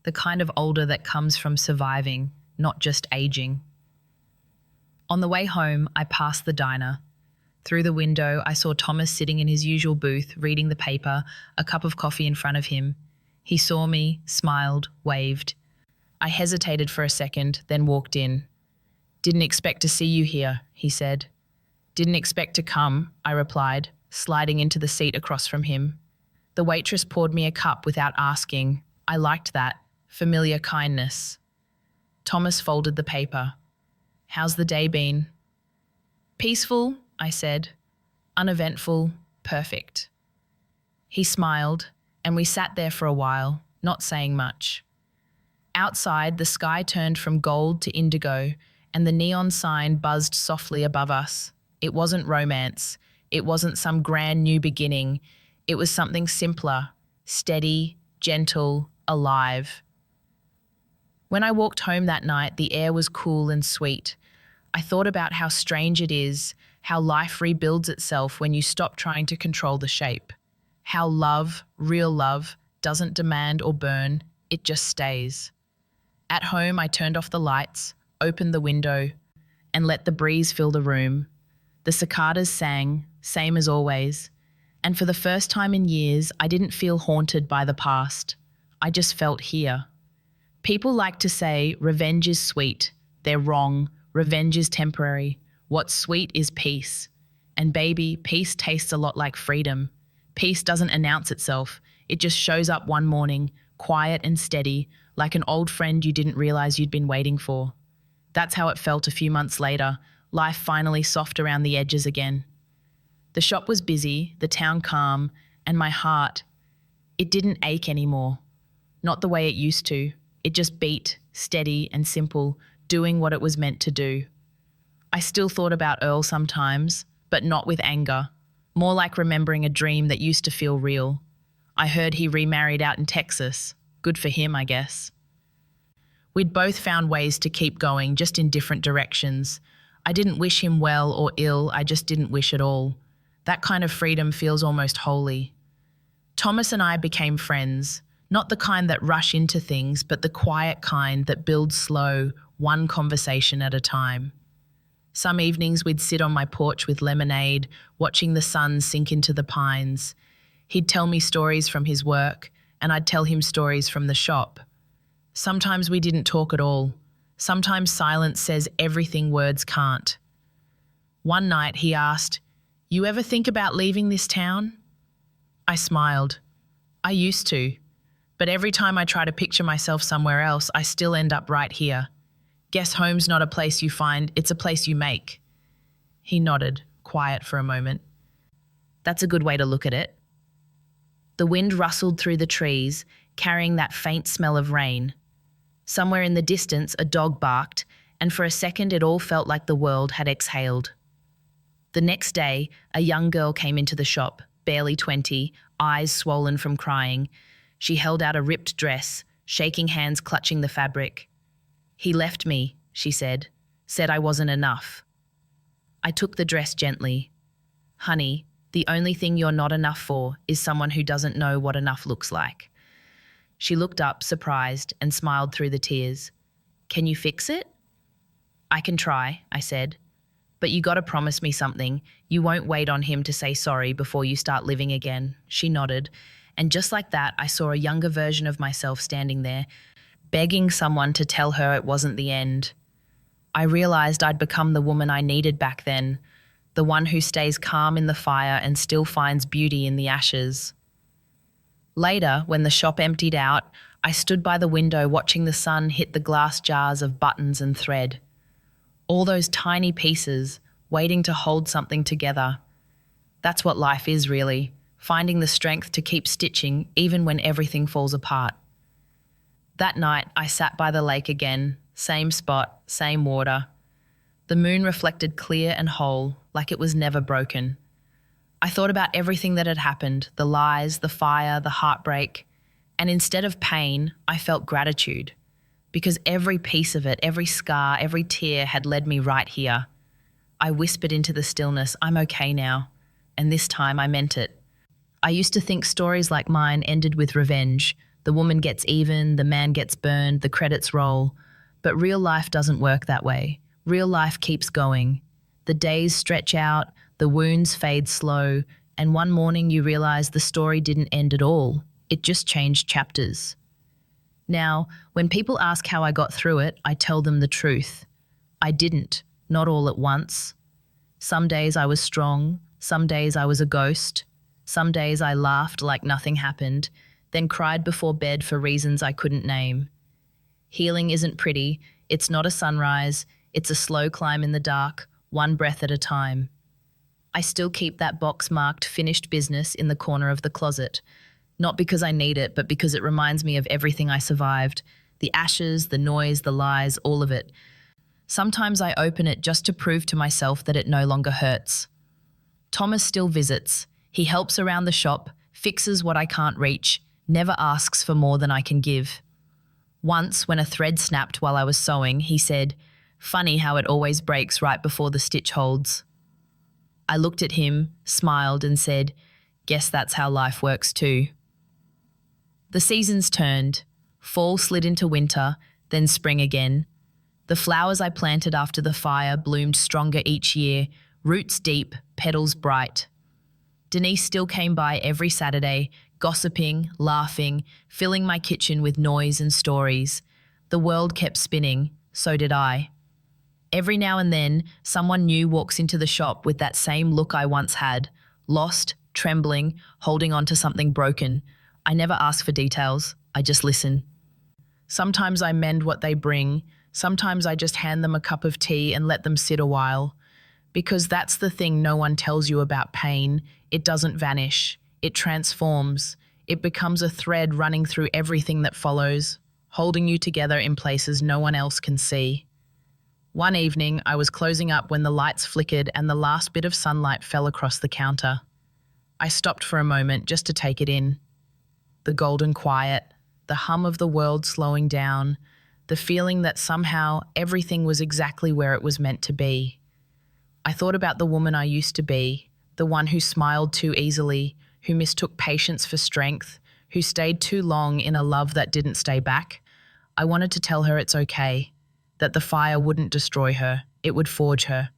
The kind of older that comes from surviving, not just aging. On the way home, I passed the diner. Through the window, I saw Thomas sitting in his usual booth, reading the paper, a cup of coffee in front of him. He saw me, smiled, waved. I hesitated for a second, then walked in. "Didn't expect to see you here," he said. "Didn't expect to come," I replied, sliding into the seat across from him. The waitress poured me a cup without asking. I liked that, familiar kindness. Thomas folded the paper. "How's the day been?" "Peaceful," I said. "Uneventful, perfect." He smiled, and we sat there for a while, not saying much. Outside, the sky turned from gold to indigo, and the neon sign buzzed softly above us. It wasn't romance. It wasn't some grand new beginning. It was something simpler, steady, gentle, alive. When I walked home that night, the air was cool and sweet. I thought about how strange it is, how life rebuilds itself when you stop trying to control the shape. How love, real love, doesn't demand or burn, it just stays. At home, I turned off the lights, opened the window, and let the breeze fill the room. The cicadas sang, same as always. And for the first time in years, I didn't feel haunted by the past. I just felt here. People like to say revenge is sweet. They're wrong. Revenge is temporary. What's sweet is peace. And baby, peace tastes a lot like freedom. Peace doesn't announce itself. It just shows up one morning, quiet and steady, like an old friend you didn't realize you'd been waiting for. That's how it felt a few months later, life finally soft around the edges again. The shop was busy, the town calm, and my heart, it didn't ache anymore. Not the way it used to. It just beat, steady and simple, doing what it was meant to do. I still thought about Earl sometimes, but not with anger. More like remembering a dream that used to feel real. I heard he remarried out in Texas. Good for him, I guess. We'd both found ways to keep going, just in different directions. I didn't wish him well or ill, I just didn't wish at all. That kind of freedom feels almost holy. Thomas and I became friends, not the kind that rush into things, but the quiet kind that builds slow, one conversation at a time. Some evenings we'd sit on my porch with lemonade, watching the sun sink into the pines. He'd tell me stories from his work, and I'd tell him stories from the shop. Sometimes we didn't talk at all. Sometimes silence says everything words can't. One night he asked, "You ever think about leaving this town?" I smiled. I used to, but every time I try to picture myself somewhere else, I still end up right here. Guess home's not a place you find, it's a place you make. He nodded, quiet for a moment. That's a good way to look at it. The wind rustled through the trees, carrying that faint smell of rain. Somewhere in the distance, a dog barked, and for a second it all felt like the world had exhaled. The next day, a young girl came into the shop, barely 20, eyes swollen from crying. She held out a ripped dress, shaking hands clutching the fabric. "He left me," she said I wasn't enough. I took the dress gently. "Honey, the only thing you're not enough for is someone who doesn't know what enough looks like." She looked up, surprised, and smiled through the tears. "Can you fix it?" "I can try," I said. "But you gotta promise me something. You won't wait on him to say sorry before you start living again." She nodded, and just like that, I saw a younger version of myself standing there, begging someone to tell her it wasn't the end. I realized I'd become the woman I needed back then, the one who stays calm in the fire and still finds beauty in the ashes. Later, when the shop emptied out, I stood by the window watching the sun hit the glass jars of buttons and thread. All those tiny pieces, waiting to hold something together. That's what life is, really, finding the strength to keep stitching even when everything falls apart. That night, I sat by the lake again, same spot, same water. The moon reflected clear and whole, like it was never broken. I thought about everything that had happened, the lies, the fire, the heartbreak, and instead of pain, I felt gratitude. Because every piece of it, every scar, every tear had led me right here. I whispered into the stillness, "I'm okay now." And this time I meant it. I used to think stories like mine ended with revenge. The woman gets even, the man gets burned, the credits roll. But real life doesn't work that way. Real life keeps going. The days stretch out, the wounds fade slow, and one morning you realize the story didn't end at all. It just changed chapters. Now, when people ask how I got through it, I tell them the truth. I didn't, not all at once. Some days I was strong, some days I was a ghost, some days I laughed like nothing happened, then cried before bed for reasons I couldn't name. Healing isn't pretty, it's not a sunrise, it's a slow climb in the dark, one breath at a time. I still keep that box marked finished business in the corner of the closet. Not because I need it, but because it reminds me of everything I survived. The ashes, the noise, the lies, all of it. Sometimes I open it just to prove to myself that it no longer hurts. Thomas still visits. He helps around the shop, fixes what I can't reach, never asks for more than I can give. Once, when a thread snapped while I was sewing, he said, "Funny how it always breaks right before the stitch holds." I looked at him, smiled, and said, "Guess that's how life works too." The seasons turned. Fall slid into winter, then spring again. The flowers I planted after the fire bloomed stronger each year, roots deep, petals bright. Denise still came by every Saturday, gossiping, laughing, filling my kitchen with noise and stories. The world kept spinning, so did I. Every now and then, someone new walks into the shop with that same look I once had, lost, trembling, holding on to something broken. I never ask for details, I just listen. Sometimes I mend what they bring, sometimes I just hand them a cup of tea and let them sit a while. Because that's the thing no one tells you about pain. It doesn't vanish, it transforms. It becomes a thread running through everything that follows, holding you together in places no one else can see. One evening, I was closing up when the lights flickered and the last bit of sunlight fell across the counter. I stopped for a moment just to take it in. The golden quiet, the hum of the world slowing down, the feeling that somehow everything was exactly where it was meant to be. I thought about the woman I used to be, the one who smiled too easily, who mistook patience for strength, who stayed too long in a love that didn't stay back. I wanted to tell her it's okay, that the fire wouldn't destroy her, it would forge her.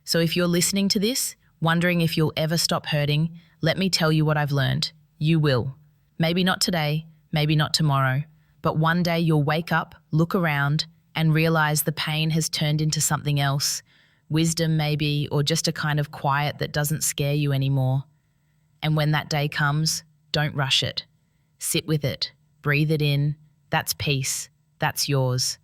So if you're listening to this, wondering if you'll ever stop hurting, let me tell you what I've learned. You will. Maybe not today, maybe not tomorrow, but one day you'll wake up, look around, and realize the pain has turned into something else. Wisdom maybe, or just a kind of quiet that doesn't scare you anymore. And when that day comes, don't rush it. Sit with it, breathe it in. That's peace, that's yours.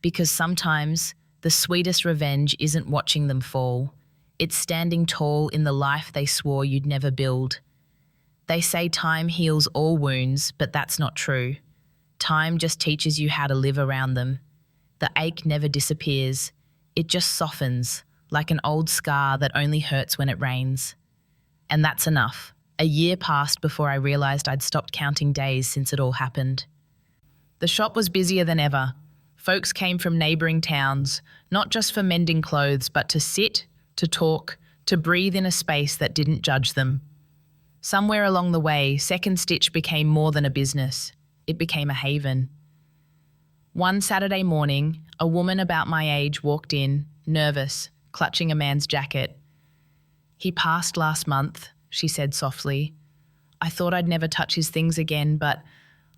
Because sometimes the sweetest revenge isn't watching them fall. It's standing tall in the life they swore you'd never build. They say time heals all wounds, but that's not true. Time just teaches you how to live around them. The ache never disappears. It just softens, like an old scar that only hurts when it rains. And that's enough. A year passed before I realized I'd stopped counting days since it all happened. The shop was busier than ever. Folks came from neighbouring towns, not just for mending clothes, but to sit, to talk, to breathe in a space that didn't judge them. Somewhere along the way, Second Stitch became more than a business. It became a haven. One Saturday morning, a woman about my age walked in, nervous, clutching a man's jacket. "He passed last month," she said softly. "I thought I'd never touch his things again, but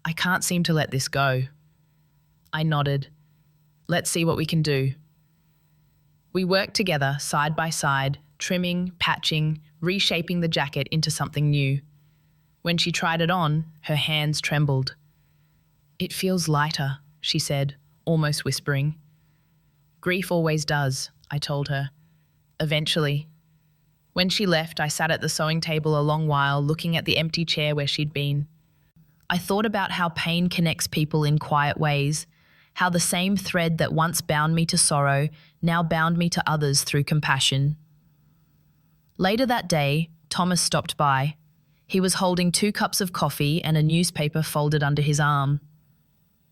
I can't seem to let this go." I nodded. "Let's see what we can do." We worked together, side by side, trimming, patching, reshaping the jacket into something new. When she tried it on, her hands trembled. "It feels lighter," she said, almost whispering. "Grief always does," I told her. "Eventually." When she left, I sat at the sewing table a long while, looking at the empty chair where she'd been. I thought about how pain connects people in quiet ways, how the same thread that once bound me to sorrow now bound me to others through compassion. Later that day, Thomas stopped by. He was holding 2 cups of coffee and a newspaper folded under his arm.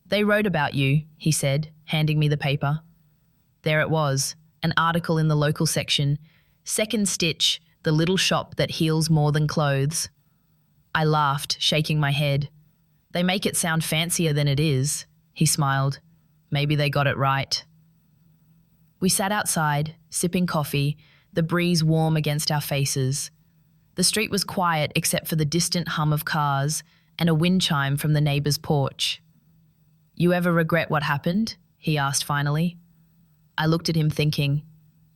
"They wrote about you," he said, handing me the paper. There it was, an article in the local section, "Second Stitch, the little shop that heals more than clothes." I laughed, shaking my head. "They make it sound fancier than it is," he smiled. "Maybe they got it right." We sat outside, sipping coffee, the breeze warm against our faces. The street was quiet except for the distant hum of cars and a wind chime from the neighbour's porch. "You ever regret what happened?" he asked finally. I looked at him thinking.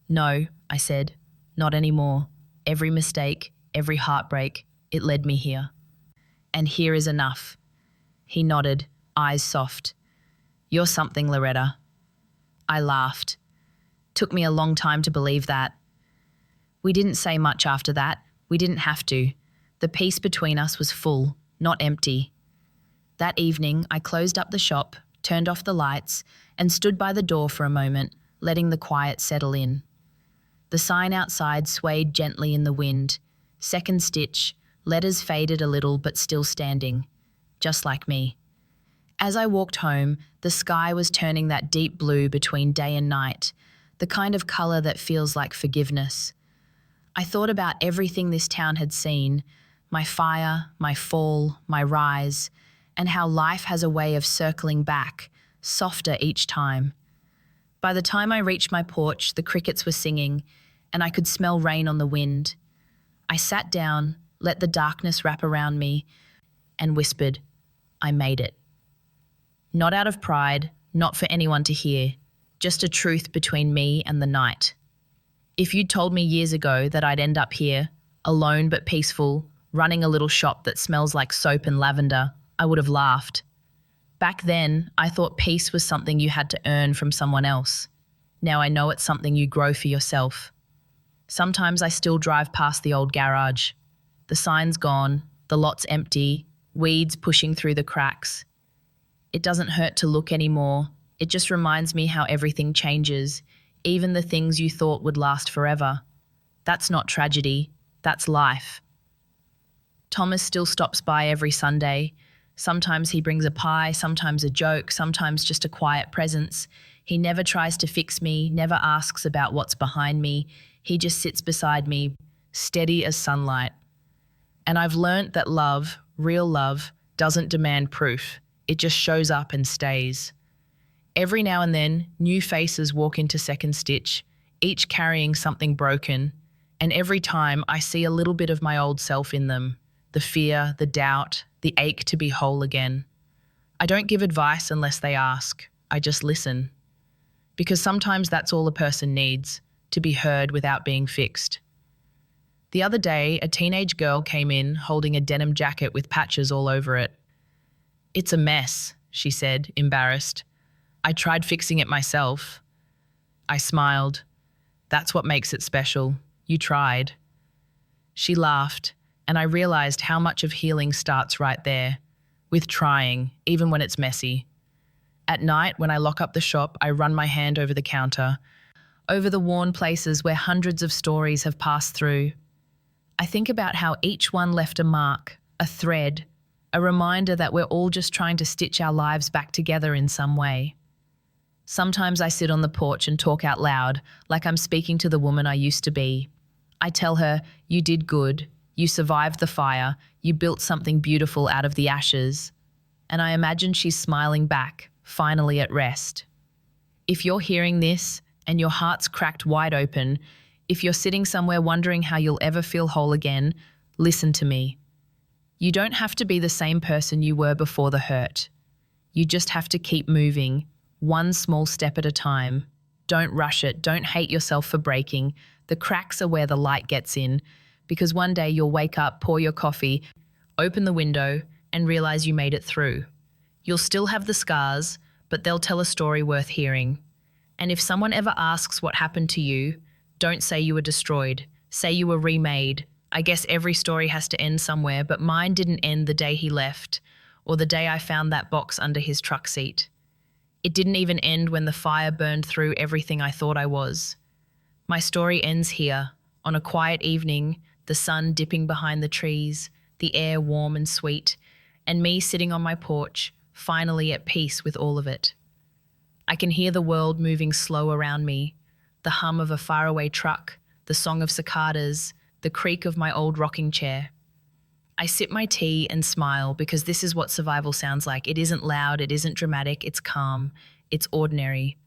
"No," I said, "not anymore. Every mistake, every heartbreak, it led me here. And here is enough." He nodded, eyes soft. "You're something, Loretta." I laughed. Took me a long time to believe that. We didn't say much after that. We didn't have to. The peace between us was full, not empty. That evening, I closed up the shop, turned off the lights, and stood by the door for a moment, letting the quiet settle in. The sign outside swayed gently in the wind. Second Stitch, letters faded a little but still standing, just like me. As I walked home, the sky was turning that deep blue between day and night, the kind of colour that feels like forgiveness. I thought about everything this town had seen, my fire, my fall, my rise, and how life has a way of circling back, softer each time. By the time I reached my porch, the crickets were singing, and I could smell rain on the wind. I sat down, let the darkness wrap around me, and whispered, "I made it." Not out of pride, not for anyone to hear, just a truth between me and the night. If you'd told me years ago that I'd end up here, alone but peaceful, running a little shop that smells like soap and lavender, I would have laughed. Back then, I thought peace was something you had to earn from someone else. Now I know it's something you grow for yourself. Sometimes I still drive past the old garage. The sign's gone, the lot's empty, weeds pushing through the cracks. It doesn't hurt to look anymore. It just reminds me how everything changes, even the things you thought would last forever. That's not tragedy, that's life. Thomas still stops by every Sunday. Sometimes he brings a pie, sometimes a joke, sometimes just a quiet presence. He never tries to fix me, never asks about what's behind me. He just sits beside me, steady as sunlight. And I've learnt that love, real love, doesn't demand proof. It just shows up and stays. Every now and then, new faces walk into second stitch, each carrying something broken. And every time I see a little bit of my old self in them. The fear, the doubt, the ache to be whole again. I don't give advice unless they ask. I just listen. Because sometimes that's all a person needs, to be heard without being fixed. The other day, a teenage girl came in holding a denim jacket with patches all over it. "It's a mess," she said, embarrassed. "I tried fixing it myself." I smiled. "That's what makes it special. You tried." She laughed, and I realized how much of healing starts right there, with trying, even when it's messy. At night, when I lock up the shop, I run my hand over the counter, over the worn places where hundreds of stories have passed through. I think about how each one left a mark, a thread, a reminder that we're all just trying to stitch our lives back together in some way. Sometimes I sit on the porch and talk out loud, like I'm speaking to the woman I used to be. I tell her, "You did good. You survived the fire. You built something beautiful out of the ashes." And I imagine she's smiling back, finally at rest. If you're hearing this and your heart's cracked wide open, if you're sitting somewhere wondering how you'll ever feel whole again, listen to me. You don't have to be the same person you were before the hurt. You just have to keep moving, one small step at a time. Don't rush it. Don't hate yourself for breaking. The cracks are where the light gets in, because one day you'll wake up, pour your coffee, open the window, and realize you made it through. You'll still have the scars, but they'll tell a story worth hearing. And if someone ever asks what happened to you, don't say you were destroyed. Say you were remade. I guess every story has to end somewhere, but mine didn't end the day he left, or the day I found that box under his truck seat. It didn't even end when the fire burned through everything I thought I was. My story ends here, on a quiet evening, the sun dipping behind the trees, the air warm and sweet, and me sitting on my porch, finally at peace with all of it. I can hear the world moving slow around me, the hum of a faraway truck, the song of cicadas, the creak of my old rocking chair. I sip my tea and smile because this is what survival sounds like. It isn't loud, it isn't dramatic, it's calm, it's ordinary.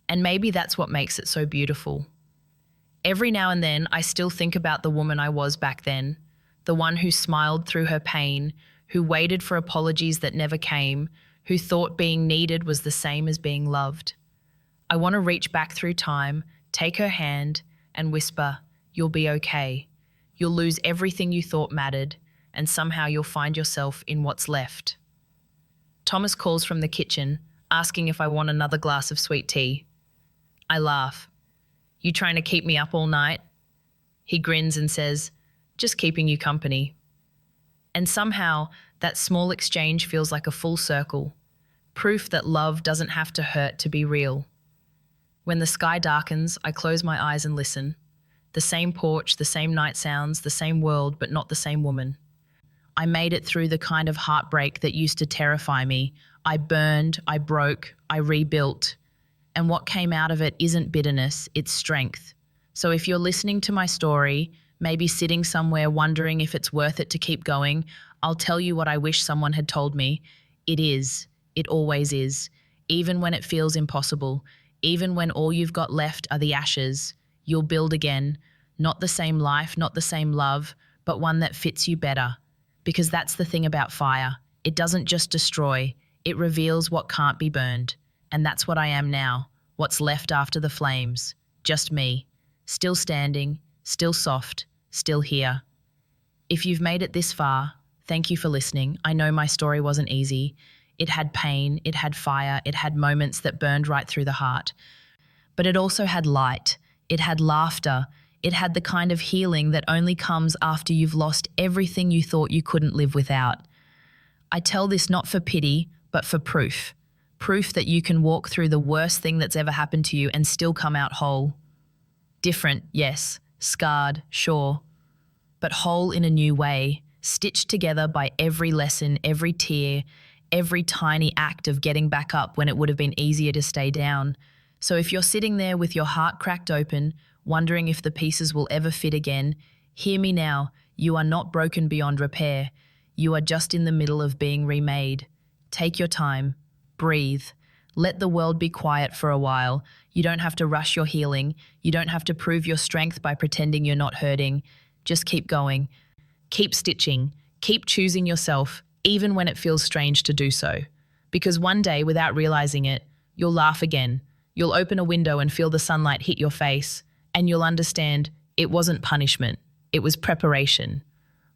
And maybe that's what makes it so beautiful. Every now and then, I still think about the woman I was back then, the one who smiled through her pain, who waited for apologies that never came, who thought being needed was the same as being loved. I want to reach back through time, take her hand, and whisper, "You'll be okay. You'll lose everything you thought mattered, and somehow you'll find yourself in what's left." Thomas calls from the kitchen, asking if I want another glass of sweet tea. I laugh. "You trying to keep me up all night?" He grins and says, "Just keeping you company." And somehow, that small exchange feels like a full circle, proof that love doesn't have to hurt to be real. When the sky darkens, I close my eyes and listen. The same porch, the same night sounds, the same world, but not the same woman. I made it through the kind of heartbreak that used to terrify me. I burned, I broke, I rebuilt. And what came out of it isn't bitterness, it's strength. So if you're listening to my story, maybe sitting somewhere wondering if it's worth it to keep going, I'll tell you what I wish someone had told me. It is. It always is. Even when it feels impossible, even when all you've got left are the ashes, you'll build again. Not the same life, not the same love, but one that fits you better. Because that's the thing about fire. It doesn't just destroy, it reveals what can't be burned. And that's what I am now, what's left after the flames. Just me. Still standing, still soft, still here. If you've made it this far, thank you for listening. I know my story wasn't easy. It had pain, it had fire, it had moments that burned right through the heart. But it also had light, it had laughter, it had the kind of healing that only comes after you've lost everything you thought you couldn't live without. I tell this not for pity, but for proof. Proof that you can walk through the worst thing that's ever happened to you and still come out whole. Different, yes. Scarred, sure. But whole in a new way, stitched together by every lesson, every tear, every tiny act of getting back up when it would have been easier to stay down. So if you're sitting there with your heart cracked open, wondering if the pieces will ever fit again, hear me now. You are not broken beyond repair. You are just in the middle of being remade. Take your time. Breathe. Let the world be quiet for a while. You don't have to rush your healing. You don't have to prove your strength by pretending you're not hurting. Just keep going. Keep stitching. Keep choosing yourself, even when it feels strange to do so. Because one day, without realizing it, you'll laugh again. You'll open a window and feel the sunlight hit your face, and you'll understand it wasn't punishment. It was preparation.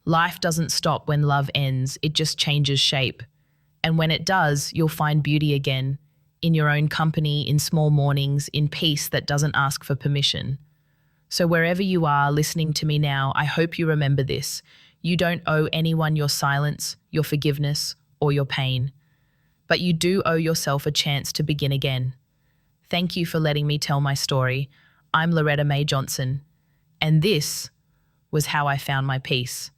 Life doesn't stop when love ends. It just changes shape. And when it does, you'll find beauty again, in your own company, in small mornings, in peace that doesn't ask for permission. So wherever you are listening to me now, I hope you remember this. You don't owe anyone your silence, your forgiveness, or your pain. But you do owe yourself a chance to begin again. Thank you for letting me tell my story. I'm Loretta Mae Johnson, and this was how I found my peace.